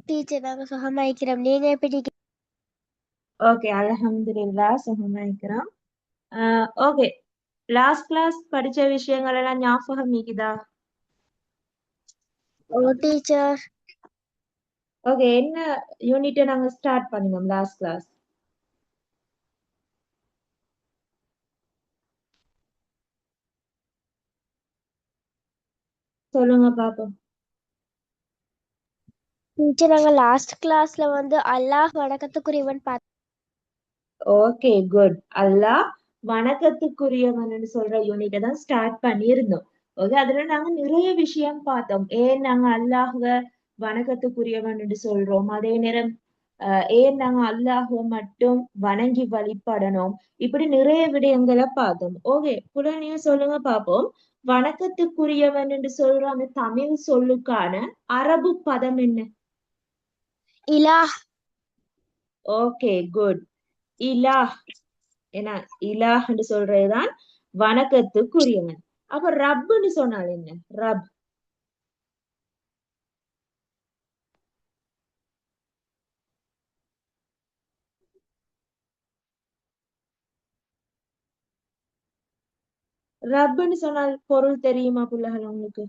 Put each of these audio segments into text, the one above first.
Teacher நாங்க சுகமா இருக்கிறோம். நீங்க எப்படி ஓகே, அல்ஹம்துலில்லா சுகமா இருக்கிறோம். ஓகே, லாஸ்ட் கிளாஸ் படிச்ச விஷயங்கள் எல்லாம் ஞாபகம் நீக்குதா? டீச்சர்? ஓகே, என்ன யூனிட்டை நாங்க ஸ்டார்ட் பண்ணினோம் லாஸ்ட் கிளாஸ்? சொல்லுங்க பாப்போம். டீச்சர் நாங்க லாஸ்ட் கிளாஸ்ல வந்து அல்லாஹ் வணக்கத்துக்குரியவன் பார்த்தோம். Okay, good. அல்லாஹ் வணக்கத்துக்குரியவன்னு சொல்ற யூனிட்டை தான் ஸ்டார்ட் பண்ணியிருந்தோம். ஓகே, அதுல நாங்க நிறைய விஷயம் பார்த்தோம். ஏன் நாங்க அல்லாஹ்வ வணக்கத்துக்குரியவன் சொல்றோம், அதே நேரம் ஏன் நாங்க அல்லாஹ்வை மட்டும் வணங்கி வழிபடணும், இப்படி நிறைய விடயங்களை பார்த்தோம். ஓகே, கூட நீங்க சொல்லுங்க பாப்போம். வணக்கத்துக்குரியவன் என்று சொல்ற அந்த தமிழ் சொல்லுக்கான அரபு பதம் என்ன? இலாஹ். Okay, good. இலாஹ். ஏன்னா இலாஹ் என்று சொல்றதுதான் வணக்கத்துக்குரியவன். அப்ப ரப்னு சொன்னால் என்ன? ரப். ரப்னு சொன்னால் பொருள் தெரியுமா பிள்ளைகள் உங்களுக்கு?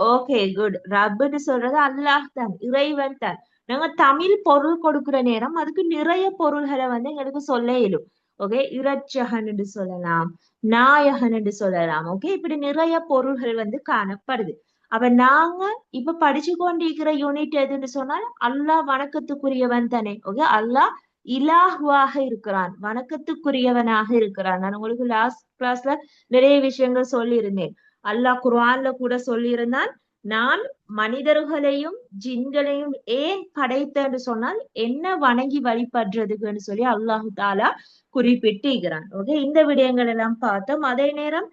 Okay, good. ரப்னு சொல்றது அல்லாஹ் தான், இறைவன் தான். நாங்க தமிழ் பொருள் கொடுக்கிற நேரம் அதுக்கு நிறைய பொருள்களை வந்து எங்களுக்கு சொல்ல இயலும். ஓகே, இரட்சகன் என்று சொல்லலாம், நாயகன் என்று சொல்லலாம். ஓகே, இப்படி நிறைய பொருள்கள் வந்து காணப்படுது. அப்ப நாங்க இப்ப படிச்சு கொண்டிருக்கிற யூனிட் எதுன்னு சொன்னால் அல்லாஹ் வணக்கத்துக்குரியவன் தானே. ஓகே, அல்லாஹ் இலாஹுவாக இருக்கிறான், வணக்கத்துக்குரியவனாக இருக்கிறான். நான் உங்களுக்கு லாஸ்ட் கிளாஸ்ல நிறைய விஷயங்கள் சொல்லி இருந்தேன். அல்லாஹ் குர்ஆன்ல கூட சொல்லியிருந்தான், நான் மனிதர்களையும் ஜின்களையும் ஏன் படைத்தேன்னு சொன்னால் என்ன வணங்கி வழிபடுறதுக்குன்னு சொல்லி அல்லாஹு தாலா குறிப்பிட்டிருக்கிறான். ஓகே, இந்த விடயங்கள் எல்லாம் பார்த்தோம். அதே நேரம்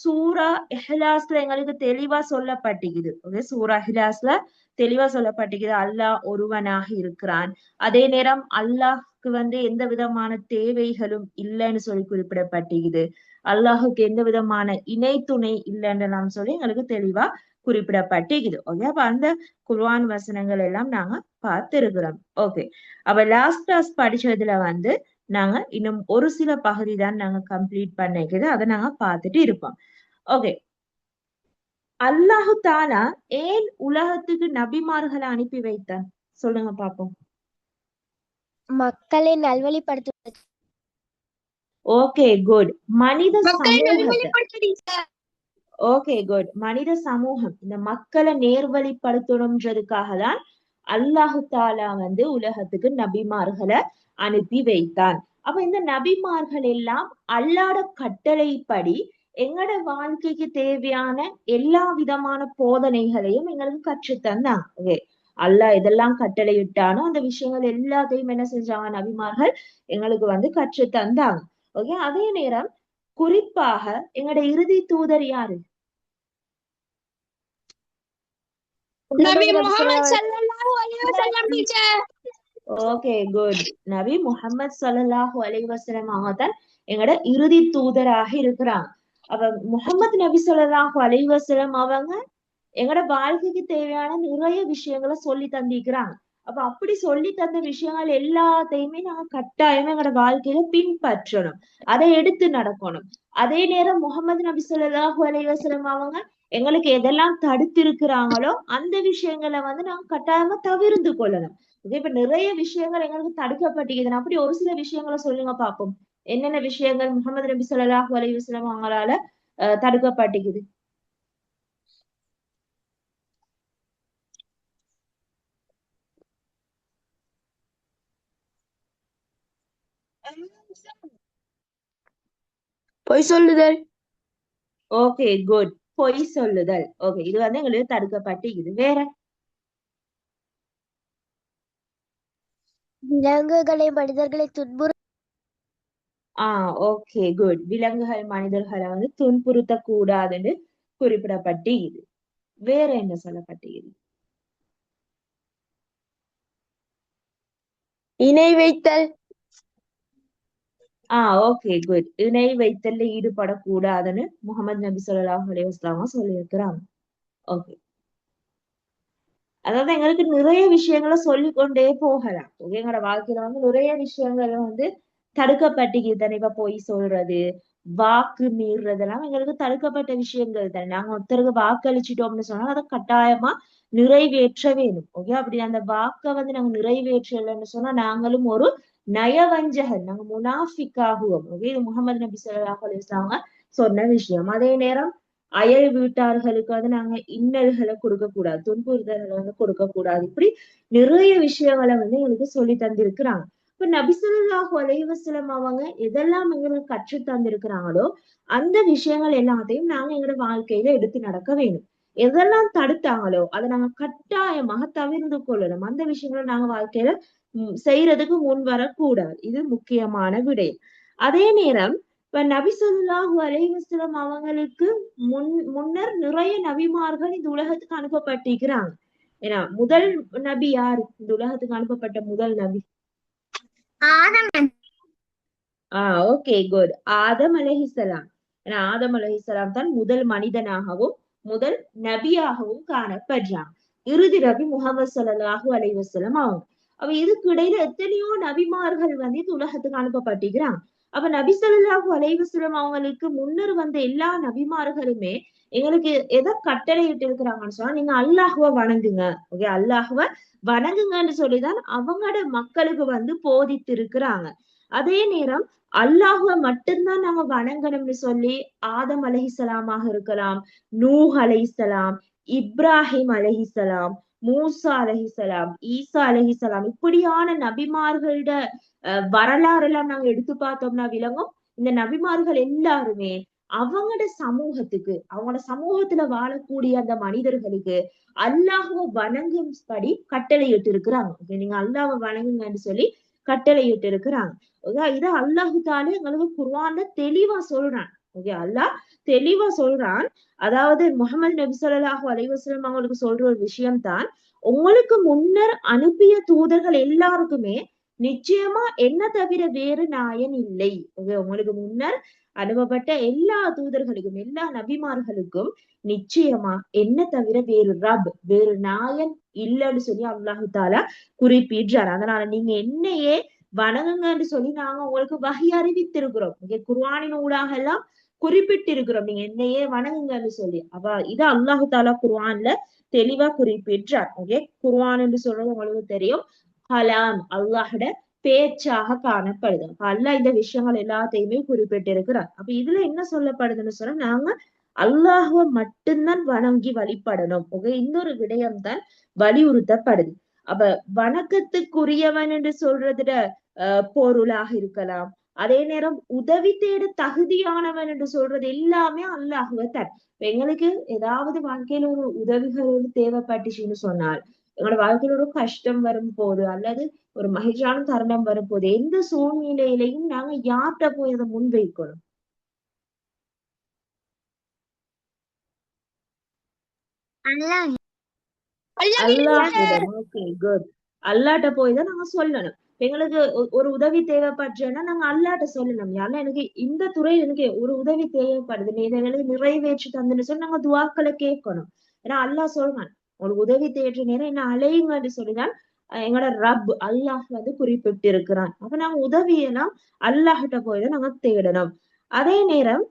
சூரா இஹ்லாஸ்ல எங்களுக்கு தெளிவா சொல்லப்பட்டிருக்குது. ஓகே, சூரா இஹ்லாஸ்ல தெளிவா சொல்லப்பட்டிருக்குது அல்லாஹ் ஒருவனாக இருக்கிறான். அதே நேரம் அல்லாஹ்க்கு வந்து எந்த விதமான தேவைகளும் இல்லைன்னு சொல்லி குறிப்பிடப்பட்டிருக்குது. அல்லாஹுக்கு எந்த விதமான இணை துணை இல்லைன்னு நாம் சொல்லி எங்களுக்கு தெளிவா குறிப்பிடப்பட்டிருக்குது. ஓகே, அப்ப அந்த குர்ஆன் வசனங்கள் எல்லாம் நாங்க பார்த்திருக்கிறோம். ஓகே, அப்ப லாஸ்ட் கிளாஸ் படிச்சதுல வந்து நாங்க இன்னும் ஒரு சில பகுதி தான் நாங்க கம்ப்ளீட் பண்ணிக்குது, அதை நாங்க பார்த்துட்டு இருப்போம். ஓகே, அல்லாஹு தாலா ஏன் உலகத்துக்கு நபிமார்களை அனுப்பி வைத்தான்? சொல்லுங்க பாப்போம். மக்களை நல்வழிப்படுத்துவது. Okay, good. மனித சமூகத்தை ஓகே, குட். மனித சமூகம் இந்த மக்களை நேர்வழிப்படுத்தணும்ன்றதுக்காக தான் அல்லாஹு தாலா வந்து உலகத்துக்கு நபிமார்களை அனுப்பி வைத்தான். அப்ப இந்த நபிமார்கள் எல்லாம் அல்லாட கட்டளைப்படி எங்களோட வாழ்க்கைக்கு தேவையான எல்லா விதமான போதனைகளையும் எங்களுக்கு கற்றுத்தந்தாங்க. ஓகே, அல்லாஹ் இதெல்லாம் கட்டளையிட்டானோ அந்த விஷயங்கள் எல்லாத்தையும் என்ன செஞ்சாங்க? நபிமார்கள் எங்களுக்கு வந்து கற்று தந்தாங்க. ஓகே, அதே நேரம் குறிப்பாக எங்களோட இறுதி தூதர் யாரு? நபி முஹம்மது ஸல்லல்லாஹு அலைஹி வஸல்லம் டீச்சர். Okay, good. நபி முஹம்மது ஸல்லல்லாஹு அலைஹி வஸல்லம் அவங்க தான் எங்களோட இறுதி தூதராக இருக்கிறாங்க. அப்ப முஹம்மது நபி ஸல்லல்லாஹு அலைஹி வஸல்லம் அவங்க எங்களோட வாழ்க்கைக்கு தேவையான நிறைய விஷயங்களை சொல்லி தந்திக்கிறாங்க. அப்ப அப்படி சொல்லி தந்த விஷயங்கள் எல்லாத்தையுமே நாங்க கட்டாயமா எங்களோட வாழ்க்கையில பின்பற்றணும், அதை எடுத்து நடக்கணும். அதே நேரம் முகமது நபி ஸல்லல்லாஹு அலைஹி வஸல்லம் அவங்க எங்களுக்கு எதெல்லாம் தடுத்திருக்கிறாங்களோ அந்த விஷயங்களை வந்து நாங்க கட்டாயமா தவிர்த்து கொள்ளணும். இப்ப நிறைய விஷயங்கள் எங்களுக்கு தடுக்கப்பட்டிருக்குது. அப்படி ஒரு சில விஷயங்களை சொல்லுங்க பாப்போம். என்னென்ன விஷயங்கள் முகமது நபி ஸல்லல்லாஹு அலைஹி வஸல்லம் அவங்களால தடுக்கப்பட்டிருக்குது? பொய் சொல்லுதல். Okay, good. பொய் சொல்லுதல். ஓகே, இது வந்து எங்களுக்கு தடுக்கப்பட்டிருக்குது. வேற? விலங்குகளை மனிதர்களை துன்புறு. Okay, good. விலங்குகள் மனிதர்களை வந்து துன்புறுத்த கூடாதுன்னு குறிப்பிடப்பட்டிருக்குது. வேற என்ன சொல்லப்பட்டிருக்குது? இணை வைத்தல். Okay good. இணை வைத்தல்ல ஈடுபடக்கூடாதுன்னு முகமது நபி ஸல்லல்லாஹு அலைஹி வஸல்லம் சொல்லியிருக்கிறாங்க. ஓகே, அதாவது எங்களுக்கு நிறைய விஷயங்களை சொல்லிக்கொண்டே போகலாம். எங்களோட வாழ்க்கையில வந்து நிறைய விஷயங்கள் வந்து தடுக்கப்பட்டிருக்கு தானே. இப்ப பொய் சொல்றது, வாக்கு மீறுறதெல்லாம் எங்களுக்கு தடுக்கப்பட்ட விஷயங்கள் தானே. நாங்க ஒருத்தருக்கு வாக்களிச்சிட்டோம்னு சொன்னா அதை கட்டாயமா நிறைவேற்ற வேணும். ஓகே, அப்படி அந்த வாக்கை வந்து நாங்க நிறைவேற்றலைன்னு சொன்னா நாங்களும் ஒரு நயவஞ்சகன், நாங்க முனாஃபிக் ஆகுவோம். ஓகே, இது முகமது நபி ஸல்லல்லாஹு அலைஹி வஸல்லம் சொன்ன விஷயம். அதே நேரம் அயல் வீட்டார்களுக்கு வந்து நாங்க இன்னல்களை கொடுக்க கூடாது, துன்புறுத்தல்களை வந்து கொடுக்க கூடாது. இப்படி நிறைய விஷயங்களை வந்து எங்களுக்கு சொல்லி தந்திருக்கிறாங்க. இப்ப நபி ஸல்லல்லாஹு அலைஹி வஸல்லம் அவங்க எதெல்லாம் எங்களுக்கு கற்று தந்திருக்கிறாங்களோ அந்த விஷயங்கள் எல்லாத்தையும் நாங்க எங்களோட வாழ்க்கையில எடுத்து நடக்க வேணும். எதெல்லாம் தடுத்தாங்களோ அதை நாங்க கட்டாயமாக தவிர்த்து கொள்ளணும். அந்த விஷயங்களை நாங்க வாழ்க்கையில செய்யறதுக்கு முன் வரக்கூடாது. இது முக்கியமான விடயம். அதே நேரம் இப்ப நபி ஸல்லல்லாஹு அலைஹி வஸல்லம் அவங்களுக்கு முன்னர் நிறைய நபிமார்கள் இந்த உலகத்துக்கு அனுப்பப்பட்டிருக்கிறாங்க. ஏன்னா முதல் நபி யாரு? இந்த உலகத்துக்கு அனுப்பப்பட்ட முதல் நபி ஓகே குட், ஆதம் அலைஹிஸ்ஸலாம். ஏன்னா ஆதம் அலைஹிஸ்ஸலாம் தான் முதல் மனிதனாகவும் முதல் நபியாகவும் காணப்படுறாங்க. இறுதி நபி முகமது ஸல்லல்லாஹு அலைஹி வஸல்லம் அவங்க. அப்ப இதுக்கு இடையில எத்தனையோ நபிமார்கள் வந்து இந்த உலகத்துக்கு அனுப்பப்பட்டிருக்கிறாங்க. அப்ப நபி ஸல்லல்லாஹு அலைஹி வஸல்லம் அவங்களுக்கு முன்னர் வந்த எல்லா நபிமார்களுமே எங்களுக்கு எதை கட்டளையிட்டு இருக்கிறாங்கன்னு சொன்னா, நீங்க அல்லாஹுவ வணங்குங்க. ஓகே, அல்லாஹுவ வணங்குங்கன்னு சொல்லிதான் அவங்களோட மக்களுக்கு வந்து போதித்து இருக்கிறாங்க. அதே நேரம் அல்லாஹுவ மட்டும்தான் நாங்க வணங்கணும்னு சொல்லி ஆதம் அலைஹிஸ்ஸலாமாக இருக்கலாம், நூஹ் அலைஹிஸ்ஸலாம், இப்ராஹிம் அலைஹிஸ்ஸலாம், மூசா அலைஹிஸ்ஸலாம், ஈசா அலைஹிஸ்ஸலாம், இப்படியான நபிமார்களோட வரலாறு எல்லாம் நாங்க எடுத்து பார்த்தோம்னா விளங்கும். இந்த நபிமார்கள் எல்லாருமே அவங்களோட சமூகத்துக்கு, அவங்களோட சமூகத்துல வாழக்கூடிய அந்த மனிதர்களுக்கு அல்லாஹுவ வணங்கும்படி கட்டளையிட்டு இருக்கிறாங்க. நீங்க அல்லாஹ்வை வணங்குங்கன்னு சொல்லி கட்டளையிட்டு இருக்கிறாங்க. இதை அல்லாஹு தாலே எங்களுக்கு குர்ஆன்ல தெளிவா சொல்றான். ஓகே, அல்லாஹ் தெளிவா சொல்றான். அதாவது முஹம்மது நபி ஸல்லல்லாஹு அலைஹி வஸல்லம் அவங்களுக்கு சொல்ற ஒரு விஷயம் தான், உங்களுக்கு முன்னர் அனுப்பிய தூதர்கள் எல்லாருக்குமே நிச்சயமா என்ன தவிர வேறு நாயன் இல்லை. ஓகே, உங்களுக்கு முன்னர் அனுப்பப்பட்ட எல்லா தூதர்களுக்கும் எல்லா நபிமார்களுக்கும் நிச்சயமா என்ன தவிர வேறு ரப், வேறு நாயன் இல்லைன்னு சொல்லி அல்லாஹு தாலா குறிப்பிடுறார். அதனால நீங்க என்னையே வணங்குங்கன்னு சொல்லி நாங்க உங்களுக்கு வகை அறிவித்திருக்கிறோம். இங்க குர்ஆனின் ஊடாக எல்லாம் குறிப்பிட்டிருக்கிறோம், நீங்க என்னையே வணங்குங்கன்னு சொல்லி. அப்ப இது அல்லாஹு தாலா குர்ஆன்ல தெளிவா குறிப்பிட்டார். ஓகே, குர்ஆன் என்று சொல்றது உங்களுக்கு தெரியும், கலாம், அல்லாஹோட பேச்சாக காணப்படுது. அப்ப அல்லாஹ் இந்த விஷயங்கள் எல்லாத்தையுமே குறிப்பிட்டிருக்கிறார். அப்ப இதுல என்ன சொல்லப்படுதுன்னு சொன்னா, நாங்க அல்லாஹுவ மட்டும்தான் வணங்கி வழிபடணும். ஓகே, இன்னொரு விடயம் தான் வலியுறுத்தப்படுது. அப்ப வணக்கத்துக்குரியவன் என்று சொல்றதுல பொருளாக இருக்கலாம். அதே நேரம் உதவி தேட தகுதியானவன் என்று சொல்றது எல்லாமே அல்லாஹுவ தான். எங்களுக்கு ஏதாவது வாழ்க்கையில ஒரு உதவிகள் வந்து தேவைப்பட்டுச்சுன்னு சொன்னால், எங்களோட வாழ்க்கையில ஒரு கஷ்டம் வரும் போது அல்லது ஒரு மகிழ்ச்சியான தருணம் வரும் போது எந்த சூழ்நிலையிலையும் நாங்க யார்கிட்ட போய் அதை முன்வைக்கணும்? அல்லாஹ்விடம். ஓகே குட், அல்லாட்ட போய் தான் நாங்க சொல்லணும். எங்களுக்கு ஒரு உதவி தேவைப்படுச்சுன்னா நாங்க அல்லாட்ட சொல்லணும். யாருன்னா எனக்கு இந்த துறையில் எனக்கு ஒரு உதவி தேவைப்படுது, நீ இதை எனக்கு நிறைவேற்றி தந்துன்னு சொல்லி நாங்க துவாக்களை கேட்கணும். ஏன்னா அல்லாஹ் சொல்றான், ஒரு உதவி தேடுற நேரம் என்ன அலையுங்கன்னு சொல்லிதான் எங்களோட ரப் அல்லாஹ் வந்து குறிப்பிட்டு இருக்கிறான். அப்ப நாங்க உதவியெல்லாம் அல்லாஹ்கிட்ட போய் தான் நாங்க தேடணும். அதே நேரம்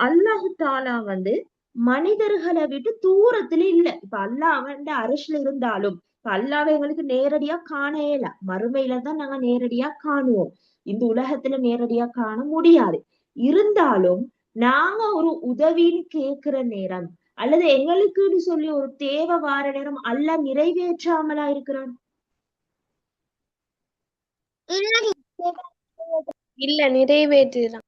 அல்லாஹு தாலா வந்து மனிதர்களை விட்டு தூரத்துல இல்ல. இப்ப அல்லாஹ் அவன் அரசுல இருந்தாலும் இப்ப அல்லாஹ்வை எங்களுக்கு நேரடியா காண இயல, மறுமையில தான் நாங்க நேரடியா காணுவோம். இந்த உலகத்துல நேரடியா காண முடியாது. இருந்தாலும் நாங்க ஒரு உதவின்னு கேட்கிற நேரம் அல்லது எங்களுக்குன்னு சொல்லி ஒரு தேவை வார நேரம் அல்லாஹ் நிறைவேற்றாமலா இருக்கிறான்? இல்ல, நிறைவேற்றுறான்.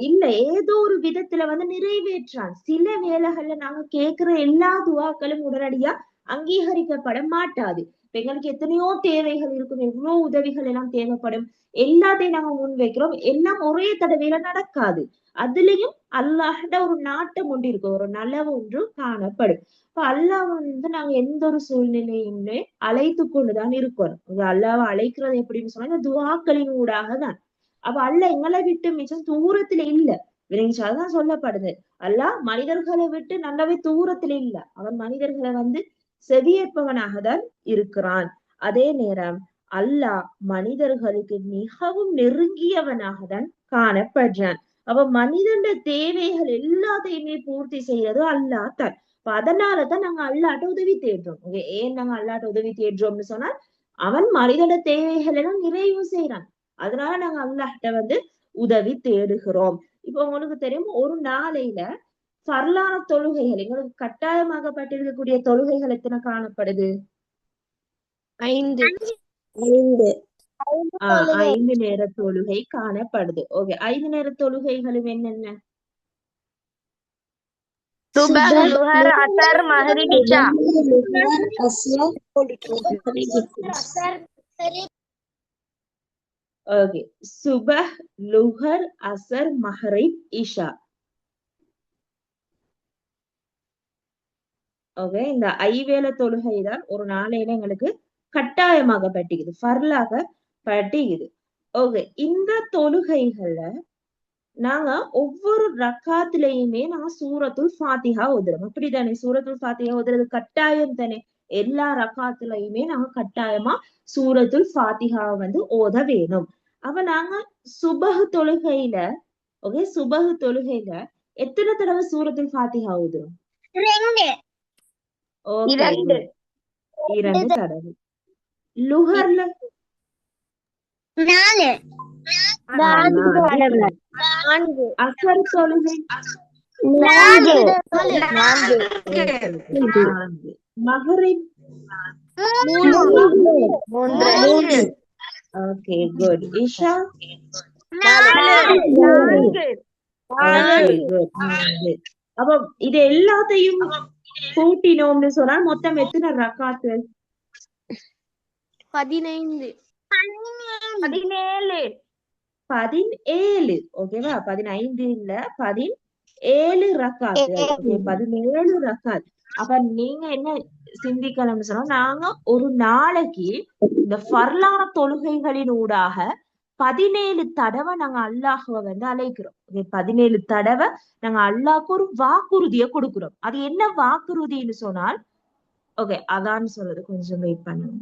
இல்ல, ஏதோ ஒரு விதத்துல வந்து நிறைவேற்றான். சில வேளைகள்ல நாங்க கேட்கிற எல்லா துவாக்களும் உடனடியா அங்கீகரிக்கப்பட மாட்டாது. இப்ப எங்களுக்கு எத்தனையோ தேவைகள் இருக்கும், எவ்வளவு உதவிகள் எல்லாம் தேவைப்படும், எல்லாத்தையும் நாங்க முன் வைக்கிறோம், எல்லாம் ஒரே தடவையில நடக்காது. அதுலயும் அல்லாஹ்ட ஒரு நாட்டம் ஒன்று இருக்கு, ஒரு நலவு ஒன்று காணப்படும். இப்ப அல்லாஹ் நாங்க எந்த ஒரு சூழ்நிலையுமே அழைத்து கொண்டுதான் இருக்கணும். அல்லாஹ் அழைக்கிறது எப்படின்னு சொன்னா இந்த துவாக்களின் ஊடாக தான். அப்ப அல்லாஹ் எங்களை விட்டு மிச்சம் தூரத்துல இல்ல, விளங்கிச்சு, அதான் சொல்லப்படுது. அல்லாஹ் மனிதர்களை விட்டு நல்லாவே தூரத்துல இல்ல, அவன் மனிதர்களை செவியேற்பவனாக தான் இருக்கிறான். அதே நேரம் அல்லாஹ் மனிதர்களுக்கு மிகவும் நெருங்கியவனாக தான் காணப்படுறான். அவ மனிதன் தேவைகள் எல்லாத்தையுமே பூர்த்தி செய்யறது அல்லாஹ் தான். அதனாலதான் நாங்க அல்லாட்ட உதவி தேடுறோம். ஏன் நாங்க அல்லாட்ட உதவி தேடுறோம்னு சொன்னா அவன் மனிதன தேவைகள் எல்லாம் நிறைவு செய்யறான். அதனால நாங்க அல்லாஹ்ட்ட உதவி தேடுகிறோம். இப்ப உங்களுக்கு தெரியும், ஒரு நாளையில பரலான தொழுகைகள் எங்களுக்கு கட்டாயமாகப்பட்டிருக்கக்கூடிய தொழுகைகள் எத்தனை காணப்படுது? 5 5 நேர தொழுகை காணப்படுது. ஓகே, 5 நேர தொழுகைகளும் என்னென்ன? சுபஹ், லுஹர், அசர், மஹ்ரிப், இஷா. ஓகே, சுபஹ், லுஹர், அசர், மஹ்ரிப், இஷா. ஓகே, இந்த ஐவேள தொழுகை தான் ஒரு நாளையில எங்களுக்கு கட்டாயமாக பட்டிக்குது, ஃபர்லாக பட்டிக்குது. ஓகே, இந்த தொழுகைகள்ல நாங்க ஒவ்வொரு ரக்காத்துலயுமே நாங்க சூரத்துல் ஃபாத்திஹா ஓதுறோம். அப்படித்தானே? சூரத்துல் ஃபாத்திஹா ஓதுறது கட்டாயம் தானே? எல்லா ரக்காத்துலயுமே நாங்க கட்டாயமா சூரத்துல் ஃபாத்திஹாவை ஓத வேணும். அப்ப நாங்க சுபஹ் தொழுகையில, ஓகே, சுபஹ் தொழுகையில எத்தனை தடவை சூரத்துல் ஃபாத்திஹா ஓதுறோம்? ஓகே, 2 தடவை. லுஹர்ல 4. அசர் தொழுகை 4. Maghrib 3. Okay, good. Isha 4. Okay, good. 4. அப்ப இது எல்லாத்தையும் கூட்டினோம்னு சொன்னா மொத்தம் எத்தனை ரக்காத்து? 15. 17. ஓகேவா? 15 இல்ல, 17 ரக்காத்து. ஓகே, 17 ரக்காத். அப்ப நீங்க என்ன சிந்திக்கணும்னு சொன்னா, நாங்க ஒரு நாளைக்கு இந்த ஃபர்லான தொழுகைகளின் ஊடாக 17 தடவை நாங்க அல்லாஹுவ அழைக்கிறோம். 17 தடவை நாங்க அல்லாஹ்க்கு ஒரு வாக்குறுதியை கொடுக்கிறோம். அது என்ன வாக்குறுதின்னு சொன்னால், ஓகே, அதான் சொல்றது, கொஞ்சம் வெயிட் பண்ணுங்க.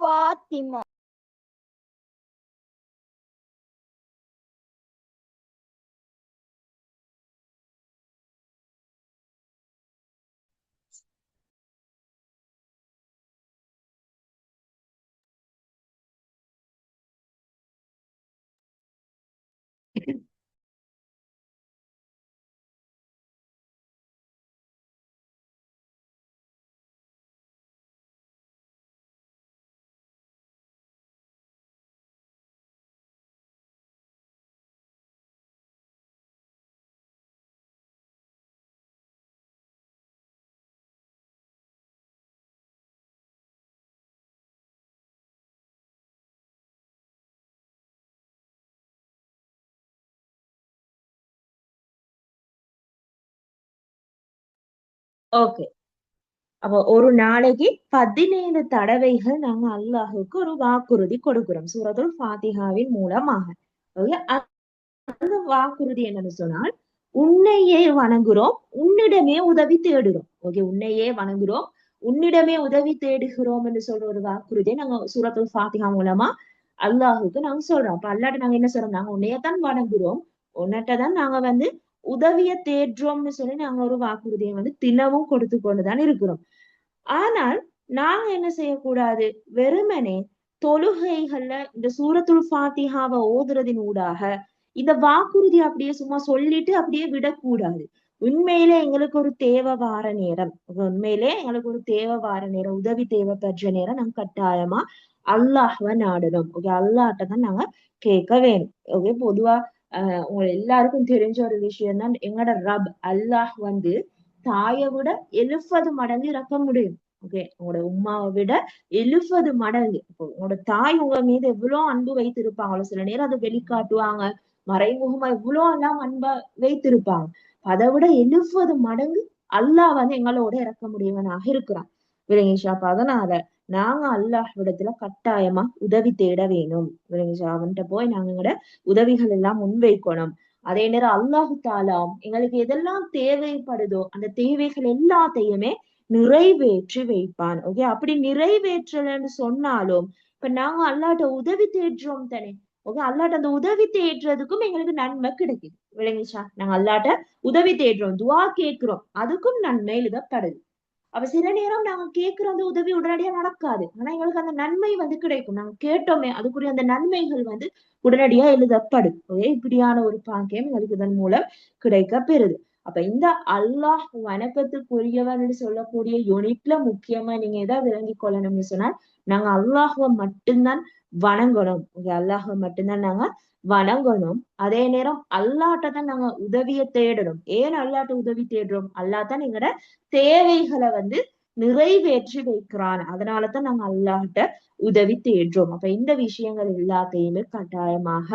ஃபாத்திமா. ஓகே, அப்போ ஒரு நாளைக்கு 17 தடவைகள் நாங்க அல்லாஹுக்கு ஒரு வாக்குறுதி கொடுக்கிறோம் சூரத்துல் ஃபாத்திஹாவின் மூலமாக. Okay? அந்த வாக்குறுதி என்னன்னு சொன்னால் உன்னையே வணங்குறோம், உன்னிடமே உதவி தேடுறோம். ஓகே, உன்னையே வணங்குறோம், உன்னிடமே உதவி தேடுகிறோம் என்று சொல்ற ஒரு வாக்குறுதியை நாங்க சூரத்துல் ஃபாத்திஹா மூலமா அல்லாஹுக்கு நாங்க சொல்றோம். அப்ப அல்லாட்ட நாங்க என்ன சொல்றோம், நாங்க உன்னையத்தான் வணங்குறோம், உன்னிட்டதான் நாங்க உதவிய தேடுறோம்னு சொல்லி நாங்க ஒரு வாக்குறுதியை தினமும் கொடுத்து கொண்டுதான் இருக்கிறோம். ஆனால் நாங்க என்ன செய்யக்கூடாது, வெறுமனே தொழுகைகள்ல இந்த சூரத்துல் ஃபாத்திஹாவை ஓதுறதின் ஊடாக இந்த வாக்குறுதி அப்படியே சும்மா சொல்லிட்டு அப்படியே விடக்கூடாது. உண்மையிலே எங்களுக்கு ஒரு தேவை வார நேரம், உண்மையிலே எங்களுக்கு ஒரு தேவை வார நேரம், உதவி தேவைப்படுற நேரம் நாங்க கட்டாயமா அல்லாஹ்வை நாடணும். ஓகே, அல்லாஹ்ட்ட தான் நாங்க கேட்க வேணும். ஓகே, பொதுவா உங்க எல்லாருக்கும் தெரிஞ்ச ஒரு விஷயம் தான், எங்களோட ரப் அல்லாஹ் தாயை விட 70 மடங்கு இறக்க முடியும். ஓகே, உங்களோட உமாவை விட 70 மடங்கு. இப்போ உங்களோட தாய் உங்க மீது எவ்வளவு அன்பு வைத்திருப்பாங்களோ, சில நேரம் அதை வெளிக்காட்டுவாங்க, மறைமுகமா எவ்வளவு எல்லாம் அன்பா வைத்திருப்பாங்க. அதை விட 70 மடங்கு அல்லாஹ் எங்களோட இறக்க முடியவனாக இருக்கிறான். விளங்கிச்சா? அப்ப அதனால நாங்க அல்லாஹ் விடத்துல கட்டாயமா உதவி தேட வேணும். விளங்கிச்சா? அவன்கிட்ட போய் நாங்க எங்களோட உதவிகள் எல்லாம் முன்வைக்கணும். அதே நேரம் அல்லாஹு தாலாம் எங்களுக்கு எதெல்லாம் தேவைப்படுதோ அந்த தேவைகள் எல்லாத்தையுமே நிறைவேற்றி வைப்பான். ஓகே, அப்படி நிறைவேற்றலன்னு சொன்னாலும் இப்ப நாங்க அல்லாட்ட உதவி தேடுறோம் தானே. ஓகே, அல்லாட்ட அந்த உதவி தேடுறதுக்கும் எங்களுக்கு நன்மை கிடைக்குது. விளங்கிச்சா? நாங்க அல்லாட்ட உதவி தேடுறோம், துவா கேட்கிறோம், அதுக்கும் நன்மை எழுதப்படுது. அப்ப சில நேரம் நாங்க கேட்கிற அந்த உதவி உடனடியா நடக்காது, ஆனா எங்களுக்கு அந்த நன்மை கிடைக்கும். நாங்க கேட்டோமே அதுக்குரிய அந்த நன்மைகள் உடனடியா எழுதப்படும். இப்படியான ஒரு பாக்கியம் எங்களுக்கு இதன் மூலம் கிடைக்க பெறுது. அப்ப இந்த அல்லாஹ் வணக்கத்துக்குரியவன் சொல்லக்கூடிய யூனிட்ல முக்கியமா நீங்க எதை விளங்கி கொள்ளணும்னு சொன்னால், நாங்க அல்லாஹுவ மட்டும்தான் வணங்கணும். அல்லாஹுவ மட்டும்தான் நாங்க வணங்கணும். அதே நேரம் அல்லாட்ட தான் நாங்க உதவிய தேடணும். ஏன் அல்லாட்ட உதவி தேடுறோம்? அல்லாஹ் தான் எங்களோட தேவைகளை நிறைவேற்றி வைக்கிறான். அதனாலதான் நாங்க அல்லாஹ்ட்ட உதவி தேடுறோம். அப்ப இந்த விஷயங்கள் எல்லாத்தையுமே கட்டாயமாக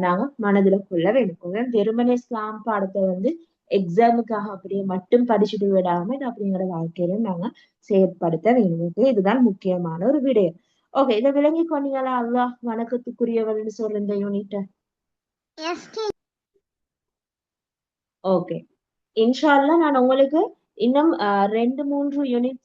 நாங்க மனதுல கொள்ள வேண்டும். வெறுமனே இஸ்லாம் பாடத்தை எக்ஸாமுக்காக அப்படியே மட்டும் படிச்சுட்டு விடாம இது அப்படிங்கிற வாழ்க்கையில நாங்க செயற்படுத்த வேண்டும். இதுதான் முக்கியமான ஒரு விடயம். ஓகே, இதை விளங்கி கொண்டீங்களா? அல்லாஹ் வணக்கத்துக்குரியவர்னு சொல்ற இந்த யூனிட்ட. ஓகே, இன்ஷா அல்லாஹ் நான் உங்களுக்கு இன்னும் 2-3 யூனிட்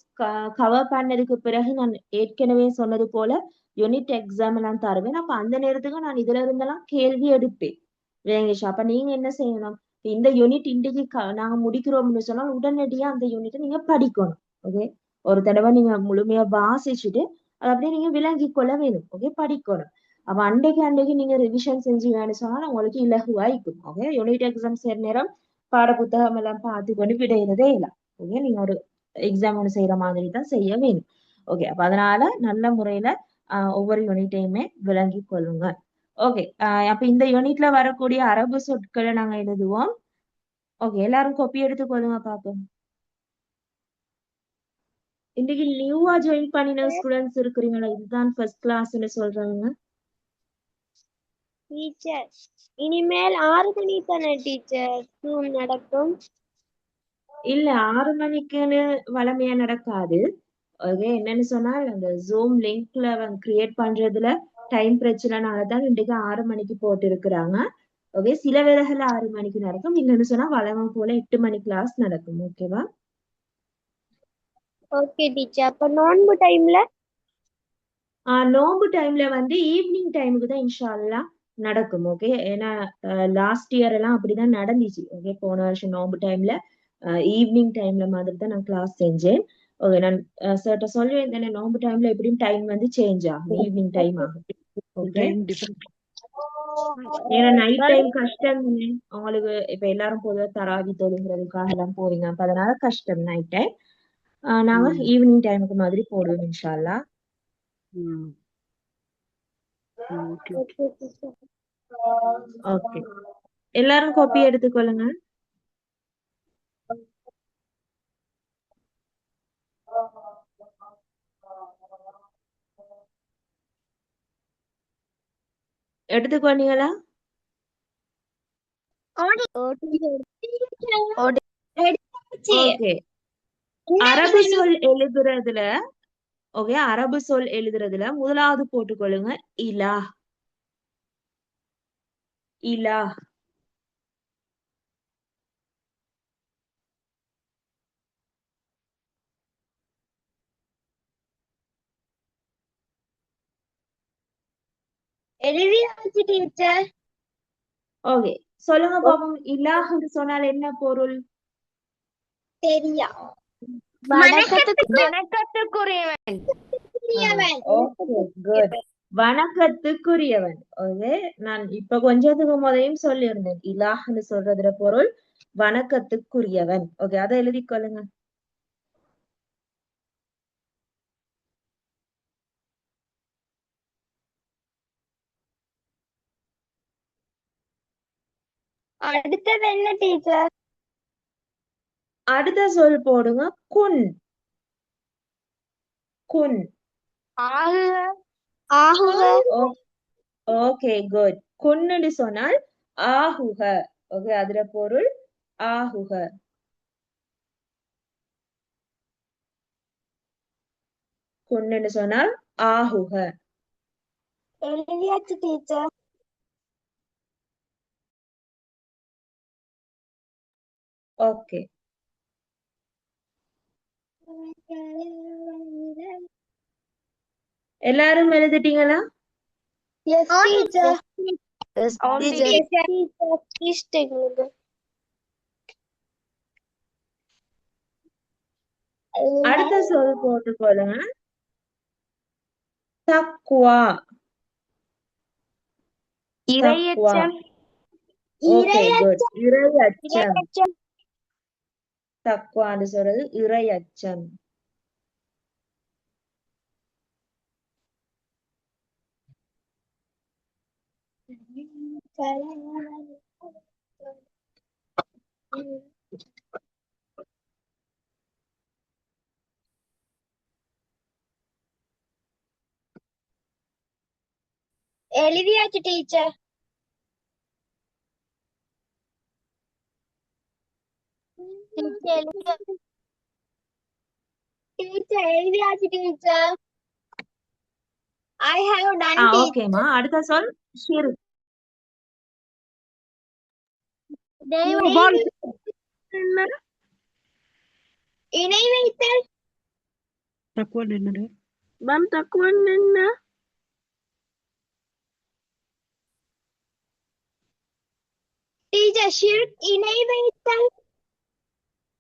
கவர் பண்ணதுக்கு பிறகு நான் ஏற்கனவே சொன்னது போல யூனிட் எக்ஸாம் எல்லாம் தருவேன். அப்ப அந்த நேரத்துக்கு நான் இதுல இருந்தெல்லாம் கேள்வி எடுப்பேன். வேங்கேஷ், அப்ப நீங்க என்ன செய்யணும், இந்த யூனிட் இன்றைக்கு நாங்க முடிக்கிறோம்னு சொன்னால் உடனடியா அந்த யூனிட்டை நீங்க படிக்கணும். ஓகே, ஒரு தடவை நீங்க முழுமையா வாசிச்சுட்டு அதை அப்படியே நீங்க விளங்கி கொள்ள வேணும். ஓகே, படிக்கணும். அப்ப அன்றைக்கு நீங்க ரிவிஷன் செஞ்சீங்கன்னு சொன்னா உங்களுக்கு இலகுவா இருக்கும். ஓகே, யூனிட் எக்ஸாம் செய்யற நேரம் பாட புத்தகம் எல்லாம் பார்த்து கொண்டு விடையிறதே இல்லை. ஓகே, நீங்க ஒரு எக்ஸாம் ஒன்று செய்யற மாதிரி தான் செய்ய வேணும். ஓகே, அப்ப அதனால நல்ல முறையில ஒவ்வொரு யூனிட்டையுமே விளங்கி கொள்ளுங்க. ஓகே, அப்ப இந்த யூனிட்ல வரக்கூடிய அரபு சொற்களை நாங்க எழுதுவோம். ஓகே, எல்லாரும் காப்பி எடுத்து கொள்ளுங்க பாப்போம். இன்னைக்கு நியூவா ஜாயின் பண்ணின ஸ்டூடெண்ட்ஸ் இருக்கிறீங்களா? இதுதான் ஃபர்ஸ்ட் கிளாஸ்ன்னு சொல்றாங்க. டீச்சர், இனிமேல் 6 மணி தானே டீச்சர் ஜூம் நடக்கும்? இல்ல, 6 மணிக்குன்னு வளமையா நடக்காது. ஓகே, என்னன்னு சொன்னால் அந்த ஜூம் லிங்க்ல கிரியேட் பண்றதுல டைம் பிரச்சனைனாலதான் இன்றைக்கு 6 மணிக்கு போட்டு இருக்கிறாங்க. ஓகே, சில வேளைகள்ல 6 மணிக்கு நடக்கும், இல்லைன்னு சொன்னா வளமை போல 8 மணி கிளாஸ் நடக்கும். ஓகேவா? ஓகே டீச்சர், அப்ப நோன்பு டைம்ல? நோன்பு டைம்ல ஈவினிங் டைமுக்கு தான் இன்ஷா அல்லாஹ் நடக்கும். ஓகே, ஏன்னா லாஸ்ட் இயர் எல்லாம் அப்படிதான் நடந்துச்சு. ஓகே, போன வருஷம் நோன்பு டைம்ல ஈவினிங் டைம்ல மாதிரி தான் நான் கிளாஸ் செஞ்சேன். ஓகே, நான் சர்ட்ட சொல்லுவேன், நோன்பு டைம்ல எப்படியும் டைம் சேஞ்ச் ஆகும், ஈவினிங் டைம் ஆகும். ஓகே, ஏன்னா நைட் டைம் கஷ்டம் தானே உங்களுக்கு. இப்ப எல்லாரும் பொதுவா தராவி தொழுகிறதுக்காக எல்லாம் போவீங்க, அப்ப அதனால கஷ்டம் நைட் டைம். நாங்க ஈவினிங் டைமுக்கு மாதிரி போடுவோம் இன்ஷா அல்லாஹ். ஓகே, எல்லாரும் காப்பி எடுத்துக்கொள்ளுங்க. எடுத்துக்கொண்டீங்களா? ஓகே, அரபு சொல் எழுதுறதுல ஓகே அரபு சொல் எழுதுறதுல முதலாவது போட்டுக்கொள்ளுங்க இலா இலா எழுதியாச்சு டீச்சர். ஓகே சொல்லுங்க பாப்போம் இலாஹ்னு சொன்னால் என்ன பொருள்? தெரியா வணக்கத்துக்கு வணக்கத்துக்குரியவன். ஓகே குட் வணக்கத்துக்குரியவன். ஓகே நான் இப்ப கொஞ்சத்துக்கு முதலையும் சொல்லியிருந்தேன் இலாஹ்னு சொல்றதுல பொருள் வணக்கத்துக்குரியவன். ஓகே அதை எழுதிக்கொள்ளுங்க. அடுத்தது என்ன டீச்சர்? அடுத்த சொல் போடுங்க குன் குன். ஆகுக. ஆகுக. ஓகே குட் குன்னு சொன்னால் ஆகுக. ஓகே அதுல பொருள் ஆகுக. குன்னு சொன்னால் ஆகுக. எழுதியாச்சு டீச்சர். ஓகே எல்லாரும் எழுதிட்டீங்களா? Yes, teacher. Yes, Teacher. Please take me. அடுத்த சொல் போட்டுக்கொள்ளுங்க தக்வா. இறையச்சம். Okay good இறையச்சம். தக்வான்னு சொல்றது இறையச்சம். எழுதியாச்சு டீச்சர். டீச்சர் எழுதியாச்சு teacher. I have done teacher. ஓகேமா அடுத்த சொல் ஷிர்க். இணை வைத்தல். தக்குவா என்னது? மேம் தக்குவன் என்ன? டீச்சர் ஷிர்க் இணை வைத்தல்.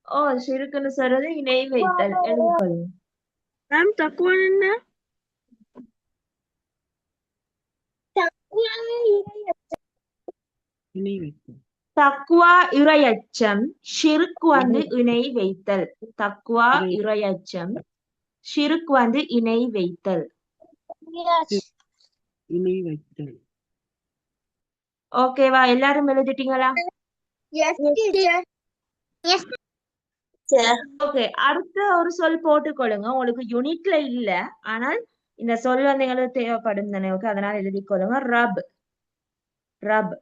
ஓ ஷிர்க்னு சொல்றது இணை வைத்தல். எழுதிக்கொள்ளுங்க. மேம் தக்குவன் என்ன? தக்வா இறையச்சம். இணை வைத்தல். தக்வா இறையச்சம். ஷிர்க் வந்து இணை வைத்தல். தக்வா இறையச்சம். ஷிர்க் வந்து இணை வைத்தல். இணை வைத்தல். ஓகேவா எல்லாரும் எழுதிட்டீங்களா? Yes, teacher. Yes, ஓகே அடுத்த ஒரு சொல் போட்டுக்கொள்ளுங்க. உங்களுக்கு யூனிட்ல இல்ல ஆனால் இந்த சொல் வந்து எங்களுக்கு தேவைப்படும் தானே. ஓகே அதனால எழுதிக்கொள்ளுங்க ரப். ரப்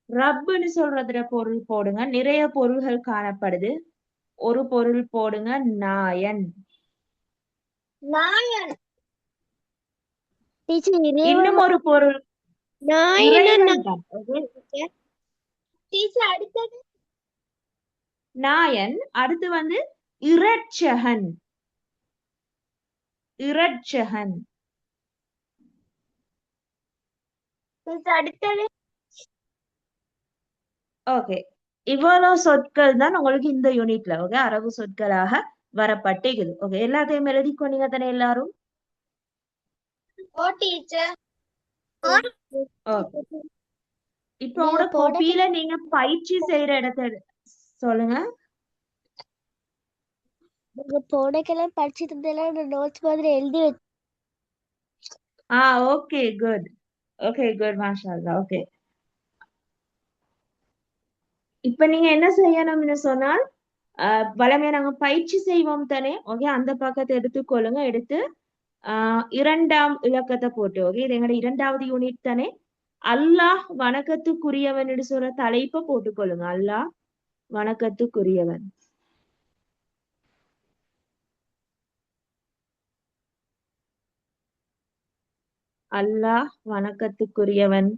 ரப்னு சொல்றதுல பொருள் போடுங்க. நிறைய பொருள்கள் காணப்படுது. ஒரு பொருள் போடுங்க நாயன். நாயன். டீச்சர் இன்னும் ஒரு பொருள் இறைவன் தான். Okay? டீச்சர் அடுத்தது நாயன். அடுத்து வந்து இரட்சகன். இரட்சகன். டீச்சர் அடுத்தது ஓகே இவ்வளவு சொற்கள் தான் உங்களுக்கு இந்த யூனிட்ல ஓகே அரபு சொற்களாக வரப்பட்டிருக்குது. ஓகே எல்லாத்தையும் எழுதி கொண்டீங்க தானே எல்லாரும்? ஓ டீச்சர். ஓகே இப்போ உங்களோட கோப்பியில நீங்க பயிற்சி செய்யற இடத்த சொல்லுங்க. போடைக்கெல்லாம் படிச்சுட்டு இருந்தெல்லாம் நோட்ஸ் மாதிரி எழுதி வச்சு. Okay good. ஓகே குட் மாஷா அல்லாஹ். ஓகே இப்ப நீங்க என்ன செய்யணும்னு சொன்னால் வளமையா நாங்க பயிற்சி செய்வோம் தானே. ஓகே அந்த பக்கத்தை எடுத்துக்கொள்ளுங்க. எடுத்து இரண்டாம் இலக்கத்தை போட்டு ஓகே இது எங்களோட இரண்டாவது யூனிட் தானே. அல்லாஹ் வணக்கத்துக்குரியவன் சொல்ற தலைப்பை போட்டுக்கொள்ளுங்க. அல்லாஹ் வணக்கத்துக்குரியவன். அல்லாஹ் வணக்கத்துக்குரியவன்.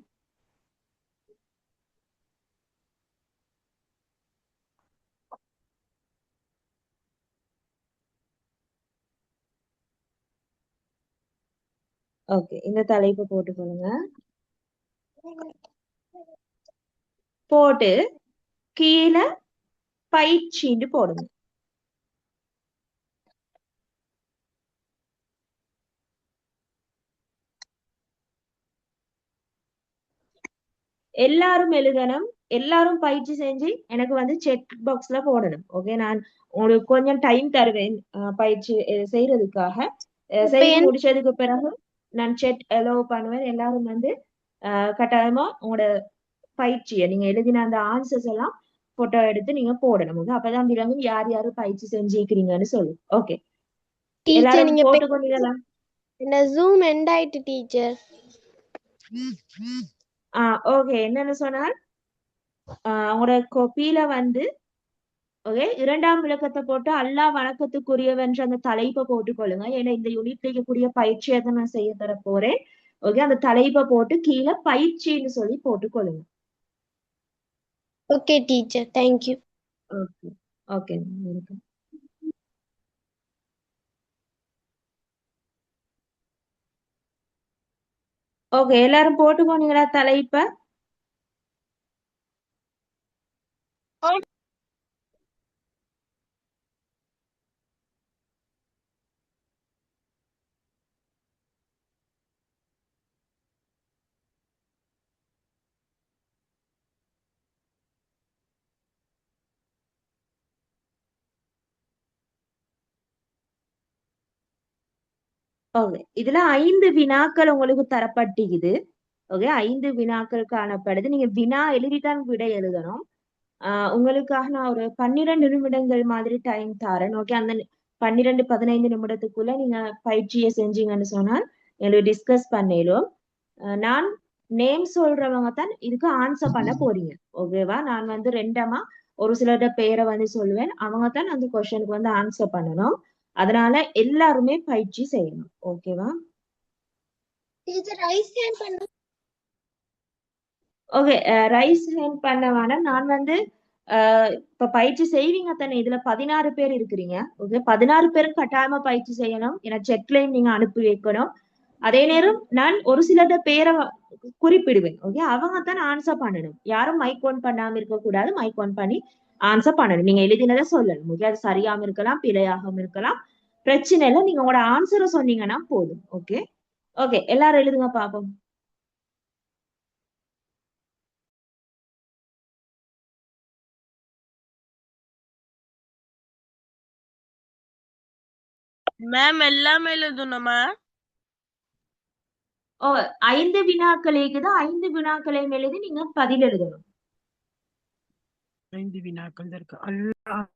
ஓகே, இந்த தலைப்பை போட்டுக்கொள்ளுங்க. போட்டு கீழே பயிற்சின்னு போடுங்க. எல்லாரும் எழுதணும். எல்லாரும் பயிற்சி செஞ்சு எனக்கு வந்து செக் பாக்ஸ்ல போடணும். ஓகே, நான் உங்களுக்கு கொஞ்சம் டைம் தருவேன் பயிற்சி செய்யறதுக்காக. செய்து முடிச்சதுக்கு பிறகு நான் செட் அலோவ் பண்ணுவேன். எல்லாரும் வந்து கட்டாயமா உங்களோட பயிற்சியை நீங்க எழுதின அந்த ஆன்சர்ஸ் எல்லாம் போட்டோ எடுத்து நீங்க போடணும். ஓகே, அப்பதான் விளங்கும் யார் யாரு பயிற்சி செஞ்சுக்கிறீங்கன்னு சொல்லு. ஓகே, டீச்சர் எல்லாரும் நீங்க போட்டுக்கொண்டீங்களா? என்ன ஜூம் எண்ட் ஆயிட்டு டீச்சர். ஓகே, என்னன்னு சொன்னால் உங்களோட கோப்பியில வந்து ஓகே இரண்டாம் விளக்கத்தை போட்டு அல்லாஹ் வணக்கத்துக்குரியவன்ற அந்த தலைப்பை போட்டுக்கொள்ளுங்க. ஏன்னா இந்த யூனிட்ல இருக்கக்கூடிய பயிற்சியை தான் நான் செய்ய தர போறேன். ஓகே, அந்த தலைப்பை போட்டு கீழே பயிற்சின்னு சொல்லி போட்டுக்கொள்ளுங்க. Okay teacher, thank you. Okay okay welcome. Okay, எல்லாரும் போட்டுக்கோனீங்களா தலைப்ப? ஓகே, இதுல 5 வினாக்கள் உங்களுக்கு தரப்பட்டிருக்குது. ஓகே, 5 வினாக்கள் காணப்படுது. நீங்க வினா எழுதிதான் விடை எழுதணும். உங்களுக்காக நான் ஒரு 12 நிமிடங்கள் மாதிரி டைம் தரேன். ஓகே, அந்த 12-15 நிமிடத்துக்குள்ள நீங்க பயிற்சியை செஞ்சீங்கன்னு சொன்னால் எங்களுக்கு டிஸ்கஸ் பண்ணிடும். நான் நேம் சொல்றவங்க தான் இதுக்கு ஆன்சர் பண்ண போறீங்க. ஓகேவா? நான் வந்து ரெண்டமா ஒரு சிலரோட பேரை வந்து சொல்லுவேன். அவங்க தான் அந்த கொஸ்டினுக்கு வந்து ஆன்சர் பண்ணணும். அதனால எல்லாருமே பயிற்சி செய்யணும். ஓகேவா? ஓகே, ரைஸ் ஹேண்ட் பண்ண வேணாம். நான் வந்து இப்ப பயிற்சி செய்வீங்க தானே, இதுல 16 பேர் இருக்கிறீங்க. ஓகே, 16 பேரும் கட்டாயமா பயிற்சி செய்யணும். ஏன்னா செக்லைன் நீங்க அனுப்பி வைக்கணும். அதே நேரம் நான் ஒரு சிலரோட பேரை குறிப்பிடுவேன். ஓகே, அவங்க தான் ஆன்சர் பண்ணணும். யாரும் மைக் ஒன் பண்ணாம இருக்க கூடாது. மைக் ஒன் பண்ணி ஆன்சர் பண்ணணும். நீங்க எழுதினதை சொல்லணும். ஓகே, அது சரியாம இருக்கலாம், பிழையாகவும் இருக்கலாம். பிரச்சனை இல்லை, நீங்க உங்களோட ஆன்சரை சொன்னீங்கன்னா போதும். ஓகே ஓகே, எல்லாரும் எழுதுங்க பாப்போம். மேம் எல்லாமே எழுதணுமா? 5 வினாக்கள் இருக்குது. 5 வினாக்களையும் எழுதி நீங்க பதில் எழுதணும். 5 வினாக்கள் தான் இருக்கு. அல்லாஹ்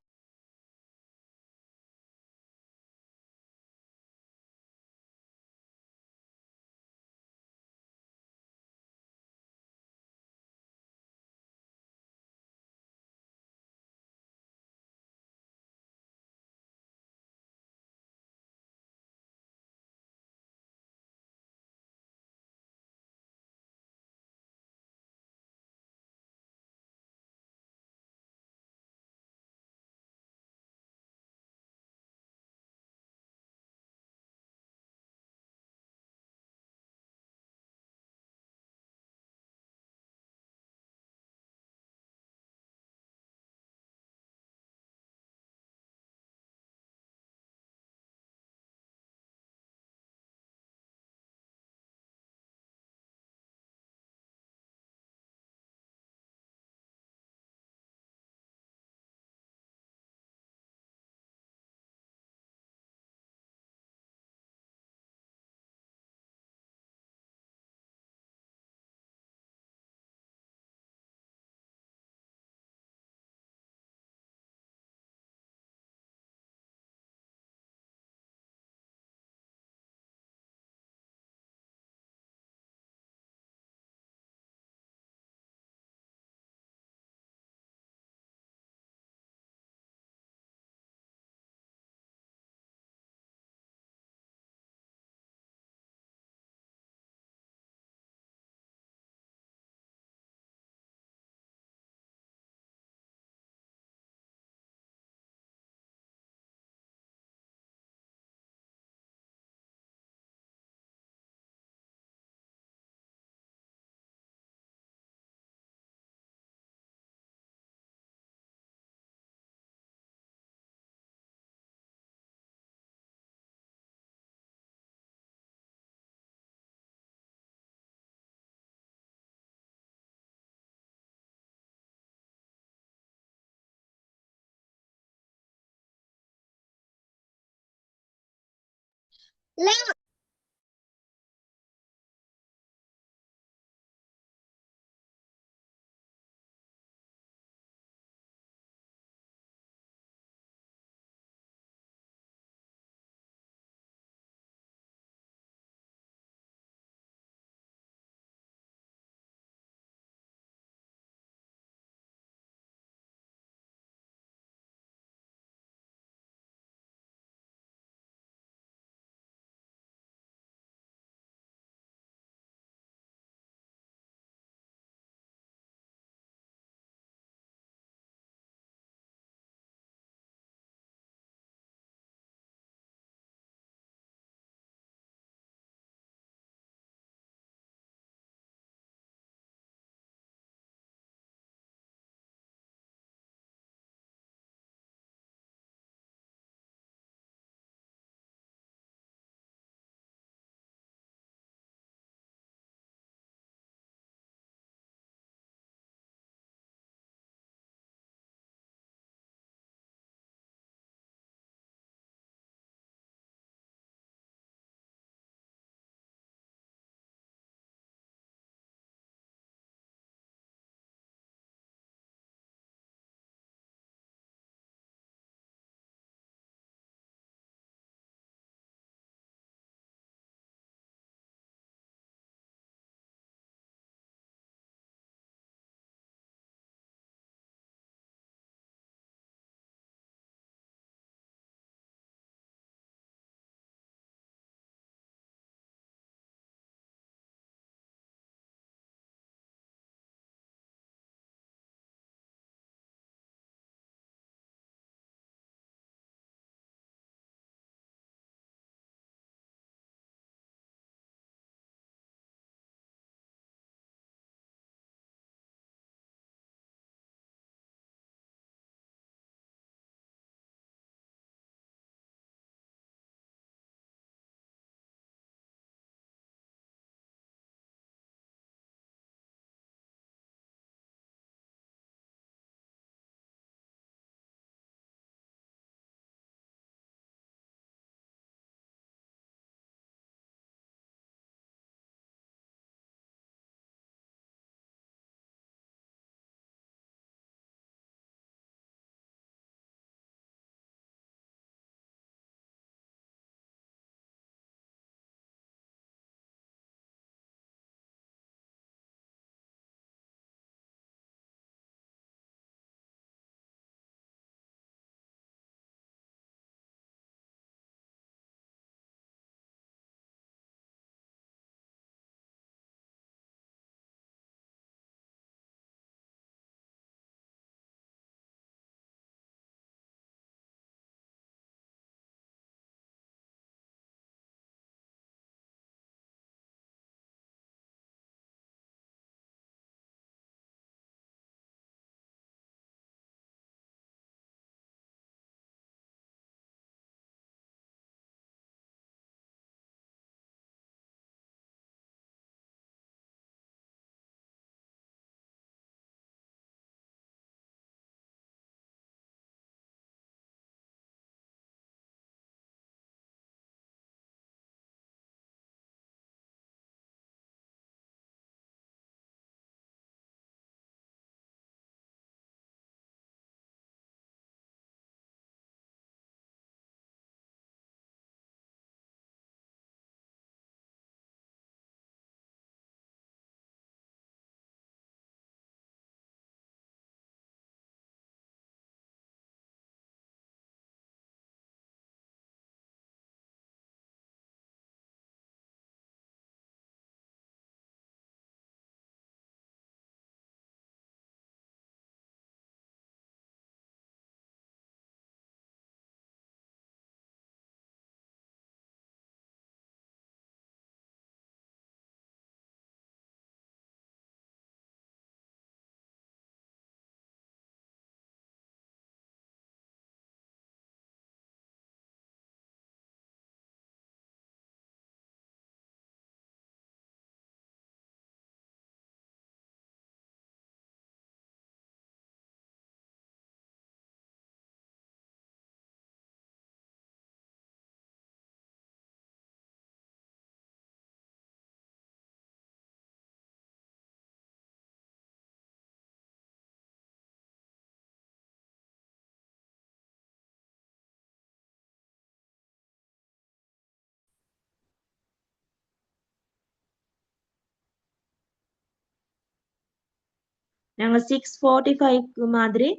நாங்க 6:45 மாதிரி